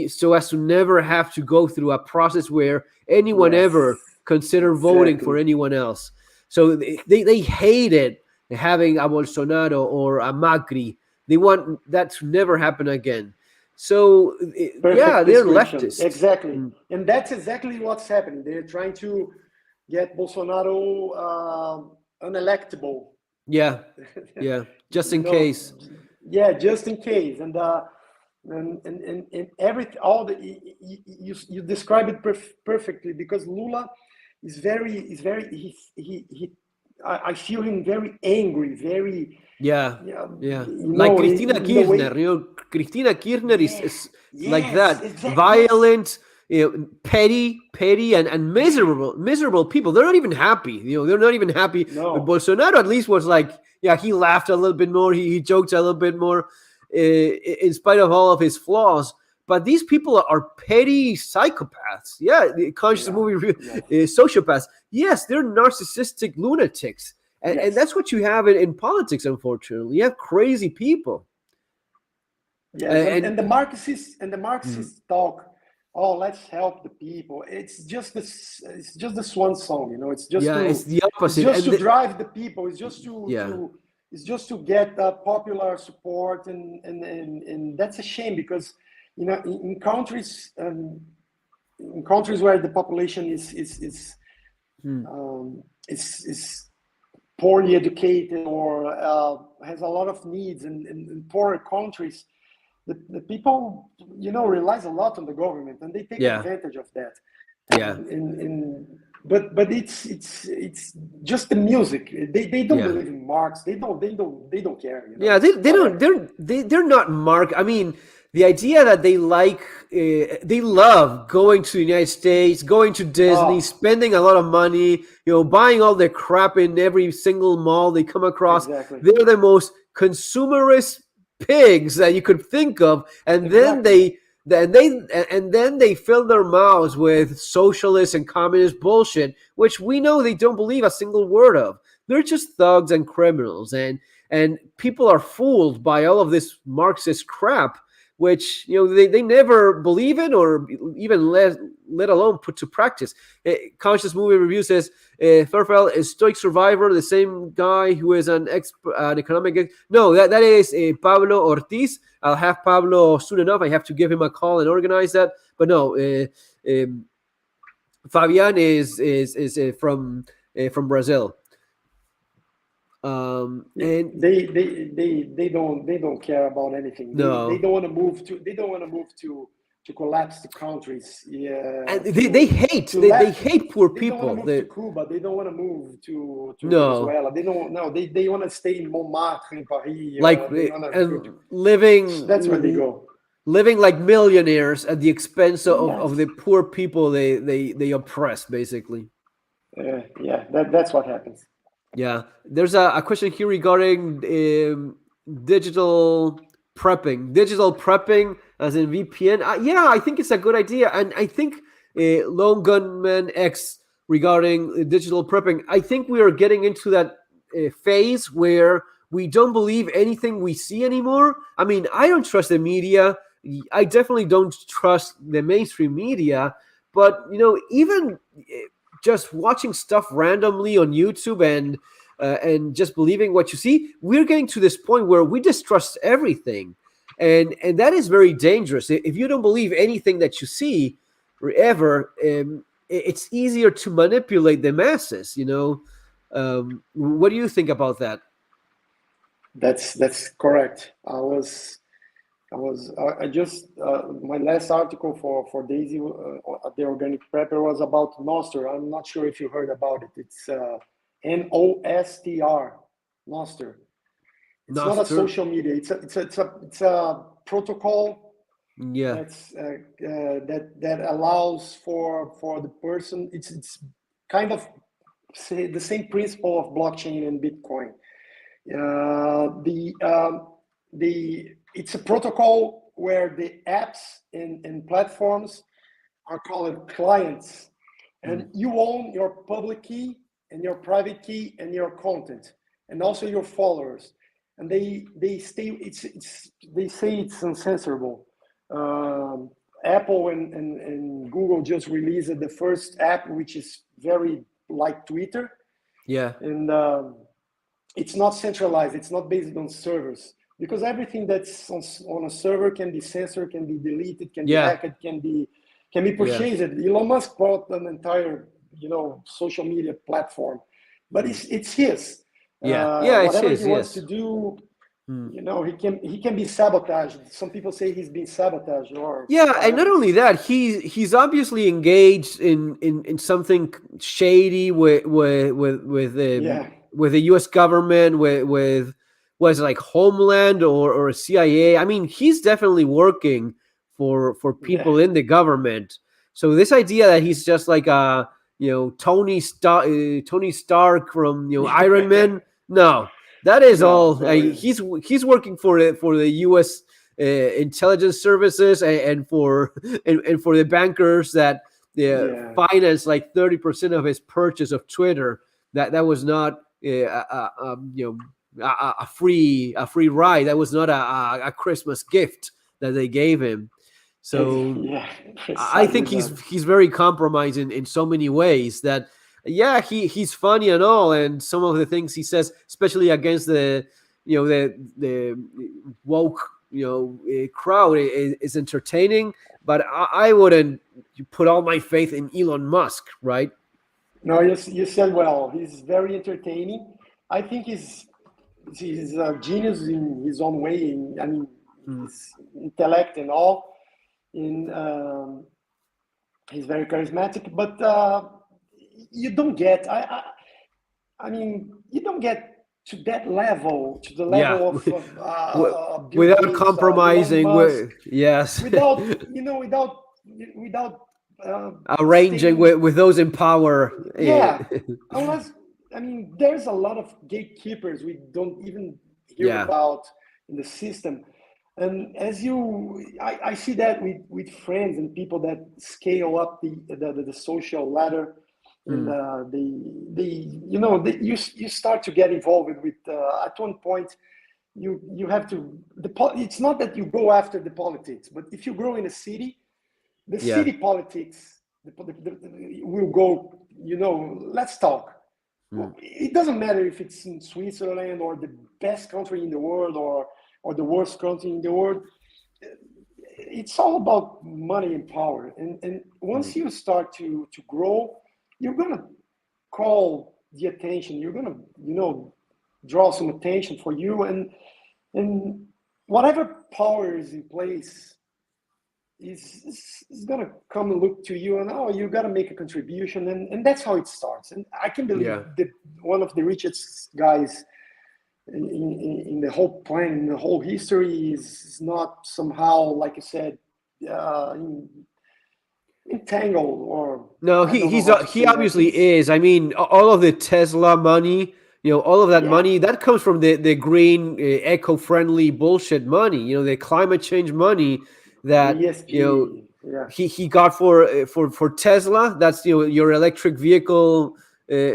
so as to never have to go through a process where anyone yes, ever consider voting for exactly. anyone else. So they hated having a Bolsonaro or a Macri. They want that to never happen again. So yeah, Perfect they're description. leftists. Exactly. Mm, And that's exactly what's happening. They're trying to get Bolsonaro unelectable. yeah, yeah. Just You in know, case. yeah, just in case. And every all the you describe it perfectly because Lula is very he I feel him very angry, very Yeah, yeah, yeah. Like Cristina in the way. Kirchner. Cristina Kirchner Yeah, is like yes, that. exactly, yes. Violent, petty, and Yeah, miserable people. They're not even happy. They're not even happy. But no, Bolsonaro at least was like, yeah, he laughed a little bit more. He joked a little bit more, in spite of all of his flaws. But these people are petty psychopaths. Yeah, the conscious yeah, movie yes, sociopaths. Yes, they're narcissistic lunatics, and yes, that's what you have in politics. Unfortunately, you have crazy people, yes. And and the Marxists and the mm, Marxists talk. Oh, let's help the people. It's just the swan song, you know. yeah, it's the It's opposite. just And to drive the people. yeah, It's just to get popular support, and that's a shame because you know in countries where the population mm, is poorly educated or has a lot of needs in poorer countries, the people, you know, relies a lot on the government and they take yeah, advantage of that. yeah, But it's just the music. They don't yeah. believe in Marx. They don't care. You know, Yeah, it's they don't. whatever. They're not mark. I mean, the idea that they love going to the United States, going to Disney, Oh, spending a lot of money, buying all their crap in every single mall they come across. exactly, They're the most consumerist pigs that you could think of, and then exactly. they fill their mouths with socialist and communist bullshit, which we know they don't believe a single word of. They're just thugs and criminals, and people are fooled by all of this Marxist crap, which they never believe in or even let alone put to practice. Conscious Movie Review says Thorfeld is Stoic Survivor, the same guy who is an economic. No, that is Pablo Ortiz. I'll have Pablo soon enough. I have to give him a call and organize that. But no, Fabian is from Brazil. Yeah, And they don't care about anything. They no, don't want to move to they don't want to move to collapse the countries. Yeah, and they Latin. hate poor They don't want to people. move to Cuba. They don't want to move to No, Venezuela. They don't. No, they want to stay in Montmartre in Paris. like They want to go to. and That's where they go. living like millionaires at the expense of Yes. the poor people they oppress, basically. Yeah. That's what happens. Yeah, there's a question here regarding digital digital prepping as in VPN. Yeah, I think it's a good idea, and I think Lone Gunman X regarding digital prepping. I think we are getting into that phase where we don't believe anything we see anymore. I mean, I don't trust the media. I definitely don't trust the mainstream media. But even just watching stuff randomly on YouTube and just believing what you see, we're getting to this point where we distrust everything. and that is very dangerous. If you don't believe anything that you see ever, it's easier to manipulate the masses. What do you think about that? That's correct. I just my last article for Daisy at the Organic Prepper was about Nostr. I'm not sure if you heard about it. It's Nostr, Nostr. It's not a Noster? social media. It's a protocol Yeah, that allows for the person. It's kind of say the same principle of blockchain and Bitcoin. The it's a protocol where the apps and platforms are called clients, and you own your public key and your private key and your content, and also your followers. And they stay. It's they say it's uncensorable. Apple and Google just released the first app, which is very like Twitter, yeah, and it's not centralized. It's not based on servers, because everything that's on a server can be censored, can be deleted, can be yeah, hacked, can be yeah, purchased. Elon Musk bought an entire social media platform, but it's his. yeah, yeah. It's Whatever he his. wants to Yes. do, he can be sabotaged. Some people say he's been sabotaged or Yeah, and not whatever. only that, he's obviously engaged in something shady Yeah, with the U.S. government, with was it like Homeland or CIA. I mean, he's definitely working for yeah, people in the government. So this idea that he's just like Tony Stark from Iron yeah. Man, no, that is No, all. no, yeah, He's working for the U.S. Intelligence services and for the bankers that yeah. finance like 30% of his purchase of Twitter. That was not a free ride. That was not a Christmas gift that they gave him. So Yeah, I precisely think that. he's very compromised in so many ways that yeah, he's funny and all, and some of the things he says, especially against the woke crowd, is entertaining. But I wouldn't put all my faith in Elon Musk, right? No, you said well. He's very entertaining. I think he's a genius in his own way. I mean, Mm. his intellect and all. In He's very charismatic, but you don't get. I mean, you don't get to that level, to the Yeah, level of Bill without Gates, Elon compromising Musk, yes. without Arranging staying. with those in power. Yeah, unless, I mean, there's a lot of gatekeepers we don't even hear Yeah. about in the system. And I see that with friends and people that scale up the social ladder, and Mm. you start to get involved with. At one point, you have to. It's not that you go after the politics, but if you grow in a city, the Yeah. city politics will go. Let's talk. Mm. It doesn't matter if it's in Switzerland or the best country in the world or the worst country in the world. It's all about money and power. And once Mm. you start to grow, you're gonna call the attention. You're gonna draw some attention for you, and whatever power is in place is gonna come and look to you, and you gotta make a contribution, and that's how it starts. And I can believe Yeah. that one of the richest guys in the whole plan, in the whole history, is not somehow, like I said, uh, entangled, or No, I don't know how to he say that. obviously He's is. I mean, all of the Tesla money, all of that Yeah, money that comes from the green, eco-friendly bullshit money. The climate change money the that ESG. Yeah, he got for Tesla. That's your electric vehicle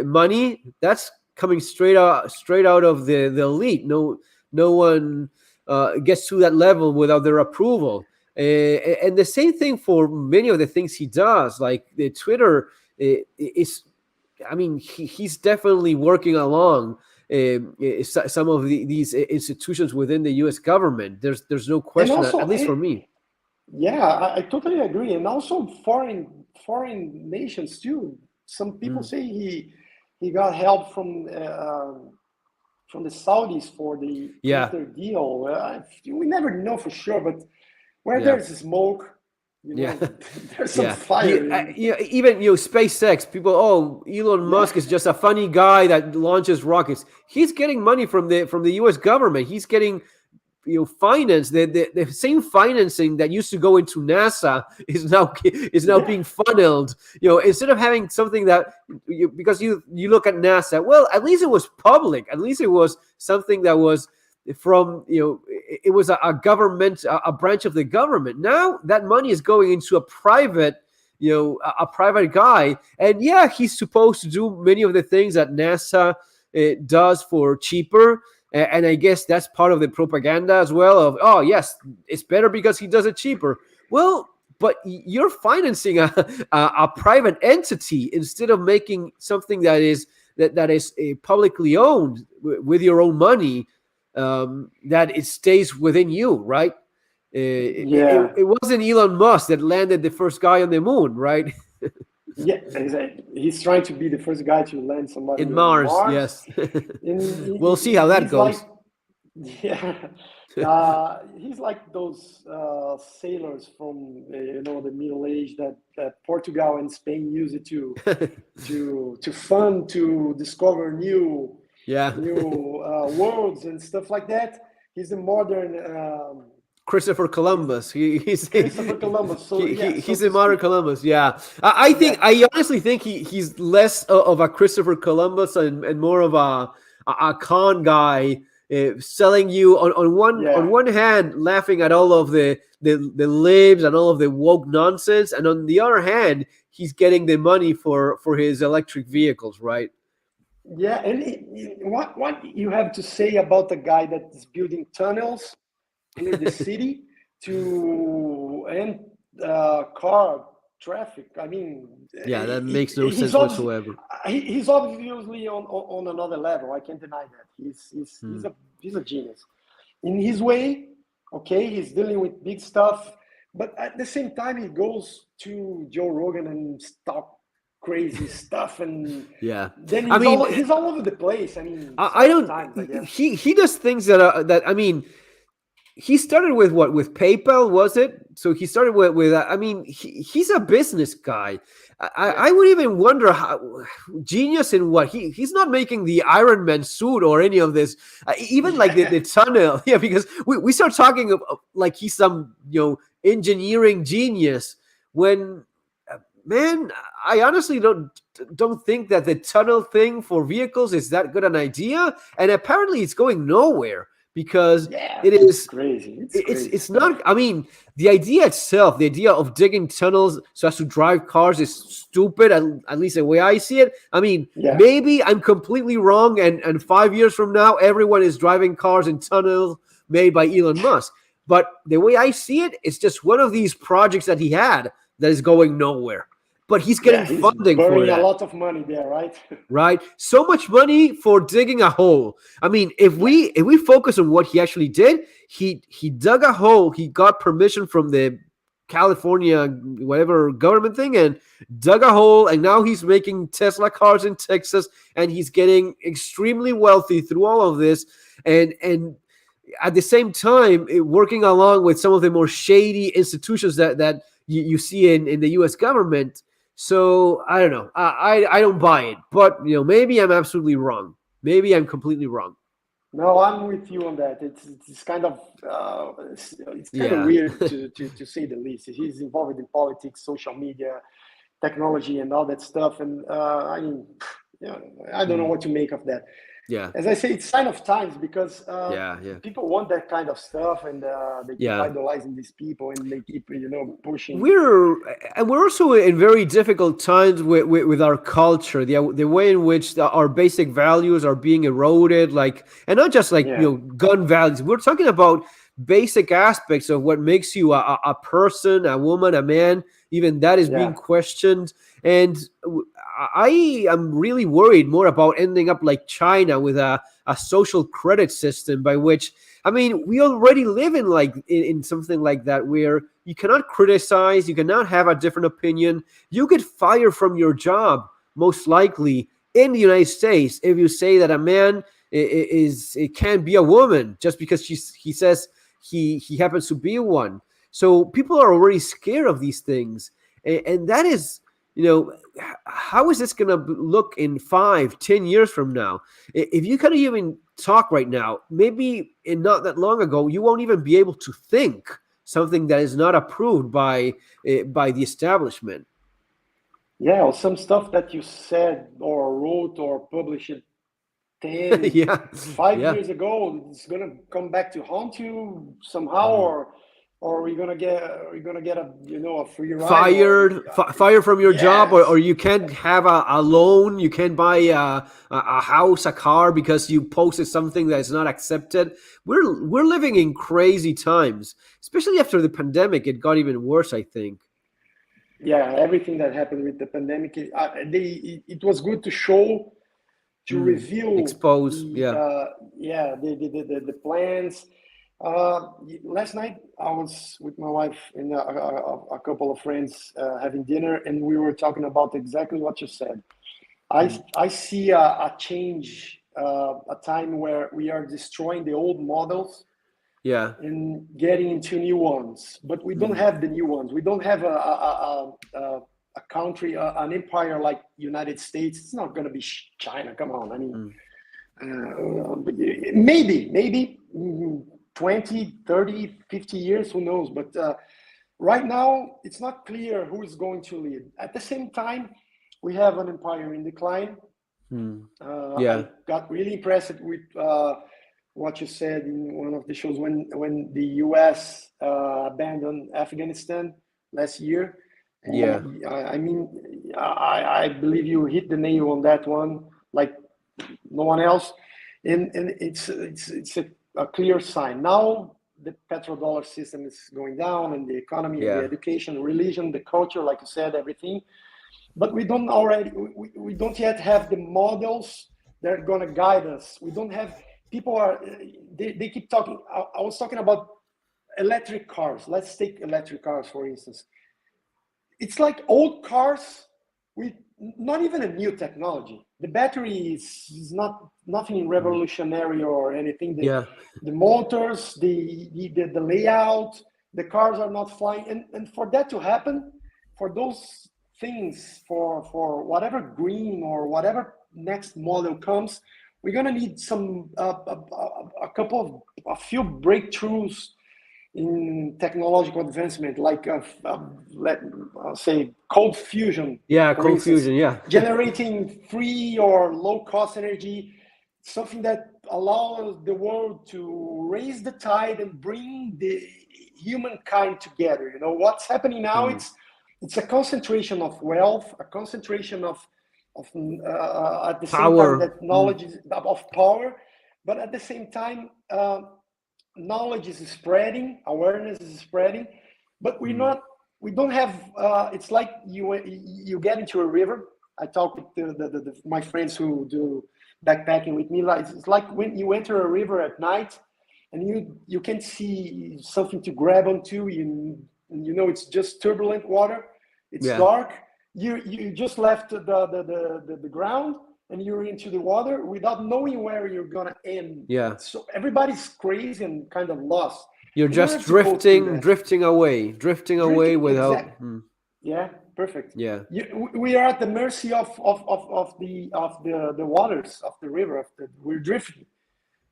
money. That's coming straight out of the elite. No one gets to that level without their approval. And the same thing for many of the things he does, like the Twitter is. I mean, he's definitely working along. some of these institutions within the U.S. government. There's no And question, also, at least for me. yeah, I totally agree. And also foreign nations too. Some people Mm. say he got help from the Saudis for the Yeah, nuclear deal. We never know for sure, but where yeah. there's smoke, Yeah, there's some yeah. fire. Even SpaceX people. Oh, Elon Yeah, Musk is just a funny guy that launches rockets. He's getting money from the U.S. government. He's getting finance. The same financing that used to go into NASA is now yeah, being funneled. Instead of having something that because you look at NASA, well, at least it was public. At least it was something that was from it was a government, a branch of the government. Now that money is going into a private, a private guy, and yeah, he's supposed to do many of the things that NASA does for cheaper. And I guess that's part of the propaganda as well of, oh yes, it's better because he does it cheaper. Well, but you're financing a private entity instead of making something that is publicly owned with your own money, that it stays within you, right? yeah, It wasn't Elon Musk that landed the first guy on the moon, right? yeah. Exactly. He's trying to be the first guy to land In somebody on Mars, Mars, yes. and We'll see how that he's like, goes. yeah, he's like those sailors from the Middle Age that Portugal and Spain use it to fund to discover Yeah. new worlds and stuff like that. He's a modern Christopher he's Columbus. Christopher Columbus. So yeah, so He's to a modern speak. Columbus. Yeah, I think Yeah, I honestly think he's less of a Christopher Columbus and more of a con guy, selling you on yeah, one hand laughing at all of the libs and all of the woke nonsense, and on the other hand he's getting the money for his electric vehicles, right? yeah. And what you have to say about the guy that is building tunnels under the city to end car traffic? I mean, Yeah, that makes no he's sense obviously whatsoever. he's obviously on another level. I can't deny that. Hmm. He's a genius in his way. Okay, he's dealing with big stuff, but at the same time, he goes to Joe Rogan and talk crazy stuff, and Yeah, then I mean, he's all over the place. I mean, I don't. sometimes I guess. He does things that I mean, he started with what, with PayPal, was it? So he started with I mean, he's a business guy. Yeah, I would even wonder how genius in what he's not making the Iron Man suit or any of this, even like yeah, the tunnel. Yeah, because we start talking like he's some engineering genius when, man, I honestly don't think that the tunnel thing for vehicles is that good an idea, and apparently it's going nowhere because yeah. it It's is crazy. It's it's crazy it's stuff. not. I mean, the idea itself, the idea of digging tunnels so as to drive cars is stupid, at least the way I see it. I mean, Yeah, maybe I'm completely wrong, and 5 years from now everyone is driving cars in tunnels made by Elon Musk, but the way I see it, it's just one of these projects that he had that is going nowhere, but he's yeah. getting He's funding for burning a that, lot of money there, right? right? So much money for digging a hole. I mean, if Yeah, we focus on what he actually did, he dug a hole. He got permission from the California whatever government thing and dug a hole, and now he's making Tesla cars in Texas, and he's getting extremely wealthy through all of this, and at the same time working along with some of the more shady institutions that you see in the U.S. government. So I don't know. I don't buy it, but maybe I'm absolutely wrong. Maybe I'm completely wrong. no, I'm with you on that. It's kind of it's kind of Yeah, weird to say the least. He's involved in politics, social media, technology, and all that stuff. And I mean, yeah, I don't know Hmm. what to make of that. Yeah, As I say, it's sign of times because yeah, yeah, people want that kind of stuff, and they keep yeah. idolizing these people, and they keep pushing. we're we're also in very difficult times with our culture, the way in which our basic values are being eroded, like, and not just like Yeah, gun values. We're talking about basic aspects of what makes you a person, a woman, a man, even that is being Yeah. questioned. And I am really worried more about ending up like China with a social credit system by which, I mean, we already live in like in something like that where you cannot criticize, you cannot have a different opinion. You get fired from your job most likely in the United States if you say that a man is it can't be a woman just because he says he happens to be one. So people are already scared of these things, and that is, you know, how is this going to look in 5, 10 years from now? If you can't even talk right now, maybe in not that long ago, you won't even be able to think something that is not approved by the establishment. Yeah, or some stuff that you said or wrote or published 10, Yeah, five yeah. years ago, it's gonna come back to haunt you somehow, Mm. or you're gonna get a a free ride, or Fired from your job, or yes. you can't have a loan, you can't buy a house, a car because you posted something that is not accepted. We're living in crazy times, especially after the pandemic. It got even worse, I think. Yeah, everything that happened with the pandemic, it was good to show, to reveal Expose, the yeah. yeah, the plans. Uh, Last night I was with my wife and a couple of friends having dinner, and we were talking about exactly what you said. I see a change, a time where we are destroying the old models Yeah. and getting into new ones, but we don't Mm. have the new ones. We don't have a country, an empire like United States. It's not going to be China. Come on. I mean, Mm. maybe 20, 30, 50 years, who knows? But right now, it's not clear who is going to lead. At the same time, we have an empire in decline. Mm. I Yeah. got really impressed with what you said in one of the shows when the U.S. Abandoned Afghanistan last year. Yeah. I mean, I believe you hit the nail on that one, like no one else, and it's a clear sign. Now the petrodollar system is going down, and the economy and the Yeah. education, religion, the culture, like you said, everything. But we don't yet have the models that are going to guide us. We don't have people are they keep talking. I was talking about electric cars. Let's take electric cars for instance. It's like old cars with not even a new technology. The battery is not nothing Mm. revolutionary or anything. Yeah. The motors, the layout, the cars are not flying. And for that to happen, for those things, for whatever green or whatever next model comes, we're gonna need some a couple of a few breakthroughs in technological advancement, like let say cold fusion, Yeah. for instance, Confusion. Yeah. generating free or low cost energy, something that allows the world to raise the tide and bring the humankind together. You know what's happening now? Mm. It's a concentration of wealth, a concentration of at the same time Power. that Mm. knowledge is of power, but at the same time. Knowledge is spreading, awareness is spreading, but Mm. we don't have. It's like you get into a river. I talk with my friends who do backpacking with me. Like it's like when you enter a river at night, and you can see something to grab onto. You know it's just turbulent water. It's Yeah. dark. You just left the ground, and you're into the water without knowing where you're gonna end. Yeah. So everybody's crazy and kind of lost. You're We don't just have to go through drifting, that. drifting away Drifting, without. exact. Yeah, perfect. Yeah. We are at the mercy of the waters of the river. We're drifting.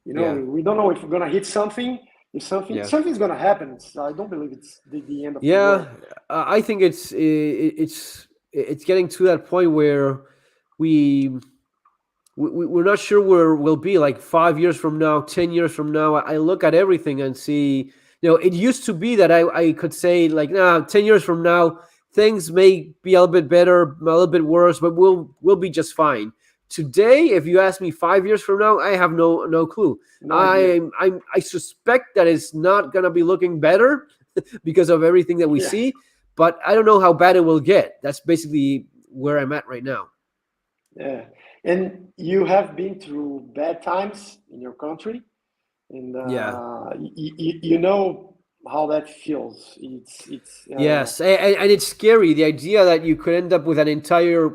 You know, Yeah. we don't know if we're gonna hit something. If Yeah. something's gonna happen, I don't believe it's the end of the Yeah. world. I think it's getting to that point where we we're not sure where we'll be like 5 years from now, 10 years from now. I look at everything and see, it used to be that I could say like, nah, 10 years from now, things may be a little bit better, a little bit worse, but we'll be just fine. today, if you ask me 5 years from now, I have no clue. No idea. I suspect that it's not gonna be looking better because of everything that we Yeah, see, but I don't know how bad it will get. That's basically where I'm at right now. yeah. And you have been through bad times in your country, and Yeah. you know how that feels. It's Yes, and it's scary, the idea that you could end up with an entire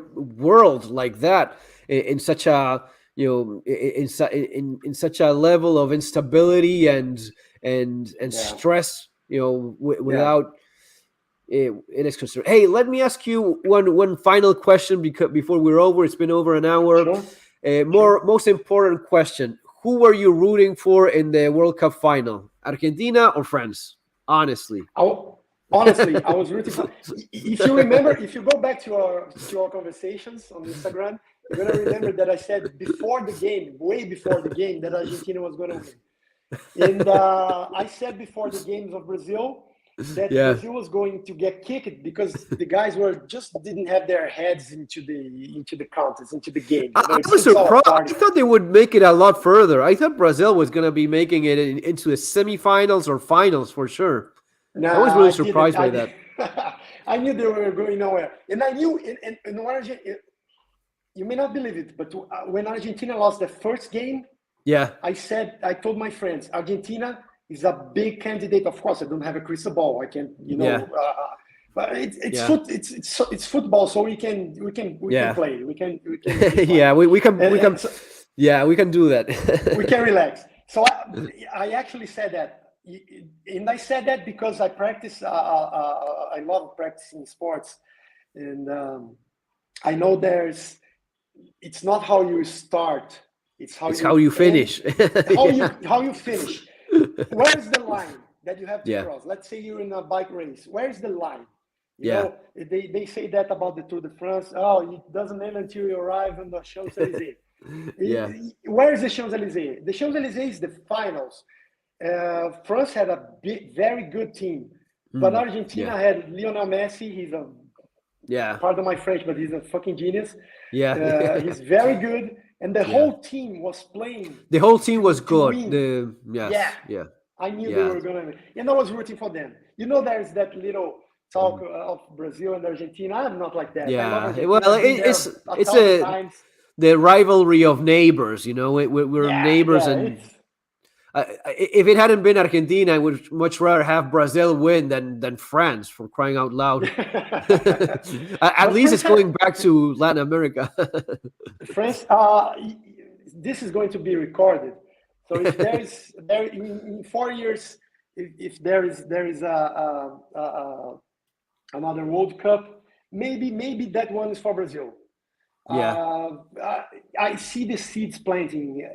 world like that in such a, in such a level of instability and yeah, stress, yeah. without it is concerned. Hey, let me ask you one final question, because before we're over, it's been over an hour. Sure, sure. Most important question: who were you rooting for in the World Cup final? Argentina or France? Honestly. Honestly, I was rooting for. If you remember, if you go back to our conversations on Instagram, you're gonna remember that I said before the game, way before the game, that Argentina was gonna win. And I said before the games of Brazil that Yeah. Brazil was going to get kicked because the guys were just didn't have their heads into the contest, into the game. You know, I was it's all a surprised. party. I thought they would make it a lot further. I thought Brazil was going to be making it into the semifinals or finals for sure. No, I was really I didn't. surprised by that. I knew they were going nowhere, and I knew. And you may not believe it, but when Argentina lost the first game, Yeah. I told my friends, Argentina is a big candidate. Of course, I don't have a crystal ball. I can, Yeah. but it's Yeah. it's football, so we can Yeah. play. We can be fine. Yeah. We can So yeah, we can do that. we can relax. So I actually said that, and I said that because I practice. I love practicing sports, and I know it's not how you start, it's how It's you how you end, finish. how you finish. Where's the line that you have to Yeah. cross? Let's say you're in a bike race. Where's the line? You Yeah. know, they say that about the Tour de France. Oh, it doesn't end until you arrive on the Champs-Élysées. Yeah. Where is the Champs-Élysées? The Champs-Élysées is the finals. France had a very good team, but Argentina Yeah. had Lionel Messi. He's a, Yeah. pardon my French, but he's a fucking genius. Yeah. He's very good, and the Yeah. whole team was playing The whole team was to good. win. Yeah, Yes. Yeah. I knew they Yeah. were gonna win, and I was rooting for them. You know, there's that little talk of Brazil and Argentina. I'm not like that. I love Yeah. Argentina. Well, I've been there a it's thousand times. the rivalry of neighbors. We're Yeah, neighbors, yeah, and if it hadn't been Argentina, I would much rather have Brazil win than France, for crying out loud. At but least France it's had going back to Latin America. France. This is going to be recorded. So if there in 4 years, if there is another World Cup, maybe that one is for Brazil. Yeah. I see the seeds planting.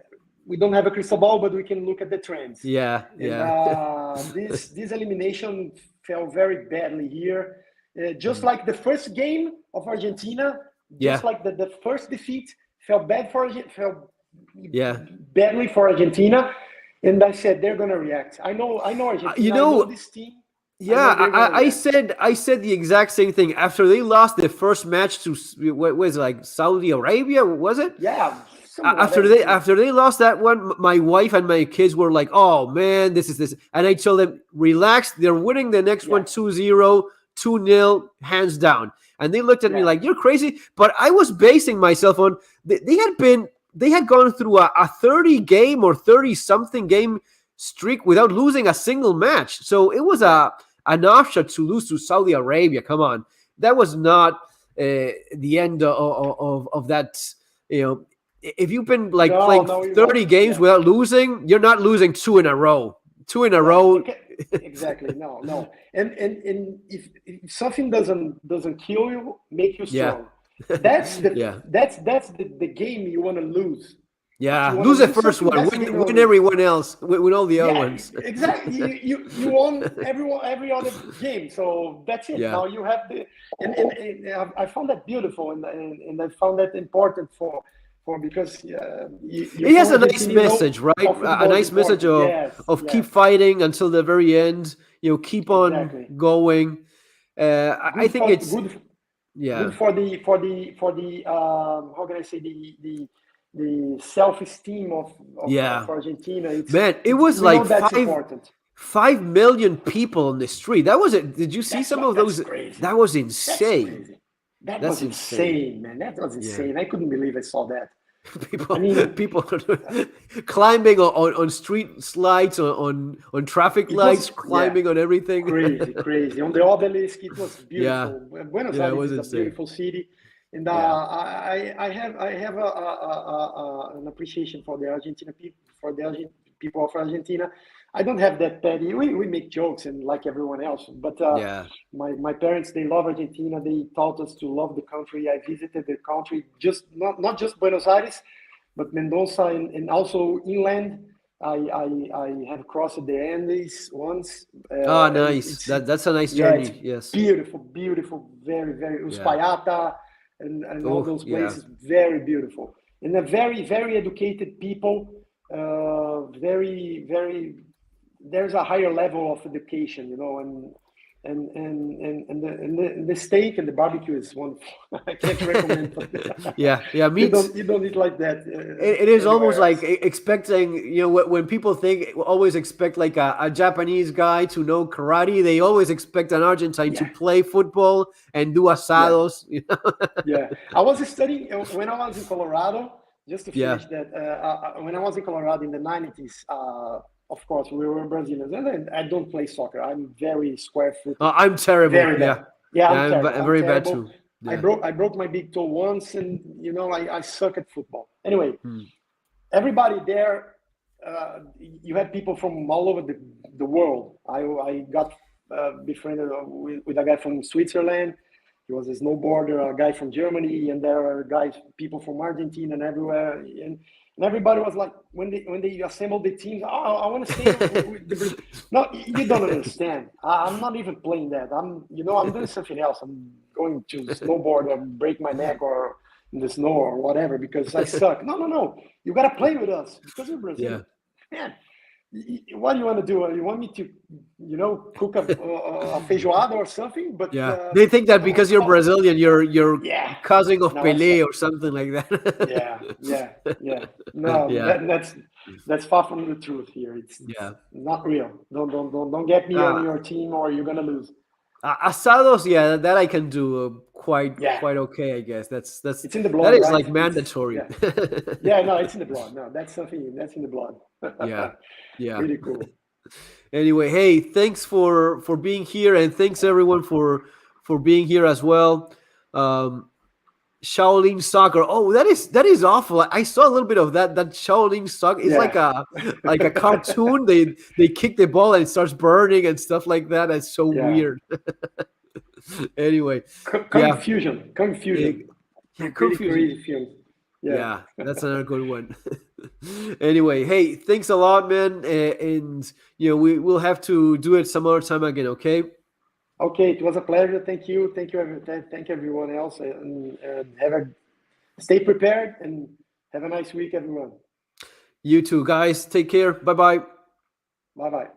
We don't have a crystal ball, but we can look at the trends. Yeah. And Yeah. this elimination fell very badly here. Just like the first game of Argentina, just Yeah. like the first defeat fell Yeah. badly for Argentina. And I said they're gonna react. I know Argentina. I know this team. I know Yeah, they're gonna react. I said the exact same thing after they lost the first match to what was it, like Saudi Arabia, was it? Yeah, something like that. After they lost that one, my wife and my kids were like, "Oh man, this is this," and I told them, "Relax, they're winning the next one Yeah, 2-0, 2-0, hands down." And they looked at me yeah, like, "You're crazy," but I was basing myself on they had gone through a 30 game or 30 something game streak without losing a single match, so it was yeah. an offset to lose to Saudi Arabia. Come on, that was not the end of that. If you've been like No, playing no, it 30 wasn't. games Yeah. without losing, you're not losing two in a row. Two in a Yeah, row. exactly. No, no. And if something doesn't kill you, make you Yeah. strong. That's Yeah. the game you want to lose. If Yeah. you want to Lose the win first something, one. that's the game you want Win to lose. everyone else. Win all the other Yeah, ones. exactly. You won every other game, so that's it. Yeah. Now you have and I found that beautiful, and I found that important for because It has a nice message, right? how A football is nice message important. Yes, of keep yes, fighting until the very end. Keep on exactly. going. I Good think for it's good. Yeah. good for the how can I say the self-esteem of Yeah. Argentina. Man, it It's was we know like that's important. 5 million people on the street. That was it. Did you see some of That's those? crazy. That was That's insane. crazy. That That's was insane. insane, man. That was Yeah. insane. I couldn't believe I saw that. I People mean, people climbing on street slides, on traffic it was lights, yeah, climbing on everything. crazy, crazy. On the obelisk, it was Yeah. beautiful. Buenos Yeah, it Aires was is a insane. beautiful city, and Yeah. I have an appreciation for the Argentina people people of Argentina. I don't have that petty. We make jokes and like everyone else, but Yeah. my parents they love Argentina. They taught us to love the country. I visited the country just not just Buenos Aires, but Mendoza and also inland. I have crossed the Andes once, Oh, and nice. That's a nice yeah, it's journey. Yes. beautiful, beautiful, very Yeah. Uspallata and all Oh, those yeah. places, very beautiful, and a very educated people, very. There's a higher level of education, and the steak and the barbecue is wonderful. I can't recommend. Yeah. Yeah. Meats. You don't eat like that It is almost anywhere like else. expecting, when people think, always expect like a Japanese guy to know karate, they always expect an Argentine to Yeah, play football and do yeah, asados. yeah. I was studying when I was in Colorado. Just to Yeah. finish that, when I was in Colorado in the 90s, of course we were Brazilians, and then I don't play soccer. I'm very square-footed, I'm terrible. very Yeah. bad. Yeah, Yeah, I'm terrible. I'm very bad terrible. too. Yeah. I broke my big toe once, and I suck at football. Anyway, Hmm. everybody there, you had people from all over the world. I got befriended with a guy from Switzerland. He was a snowboarder, a guy from Germany, and there are guys, people from Argentina and everywhere. And everybody was like, when they assembled the teams, oh, I want to stay with the Brazil. No, you don't understand. I'm not even playing that. I'm doing something else. I'm going to snowboard or break my neck or in the snow or whatever because I suck. No. You got to play with us because we're Yeah. Brazilian. Man, what do you want to do? You want me to, cook a feijoada or something? But Yeah. They think that no, because you're Brazilian, you're yeah, cousin of no, I Pelé suck. or something like Yeah, that. yeah. No, Yeah. that's far from the truth here. It's Yeah. not real. Don't get me on Uh, your team or you're gonna lose. Asados, yeah, that I can do Yeah, quite okay, I guess. it's in the That blood, is right? like It's mandatory. yeah, yeah. No, it's in the blood. No, that's something that's in the blood. Yeah, yeah. Pretty cool. Anyway, hey, thanks for being here, and thanks everyone for being here as well. Um, Shaolin soccer. Oh, that is awful. I saw a little bit of that Shaolin soccer. It's Yeah. like a cartoon. They kick the ball and it starts burning and stuff like that. That's so Yeah. weird. Anyway, yeah, Confusion. eh, Confusion. yeah, Pretty confusion. crazy film. Yeah. Yeah, that's another good one. Anyway, hey, thanks a lot, man, and we will have to do it some other time again. Okay. Okay, it was a pleasure. Thank you. Thank everyone else, and stay prepared and have a nice week, everyone. You too, guys. Take care. Bye bye. Bye bye.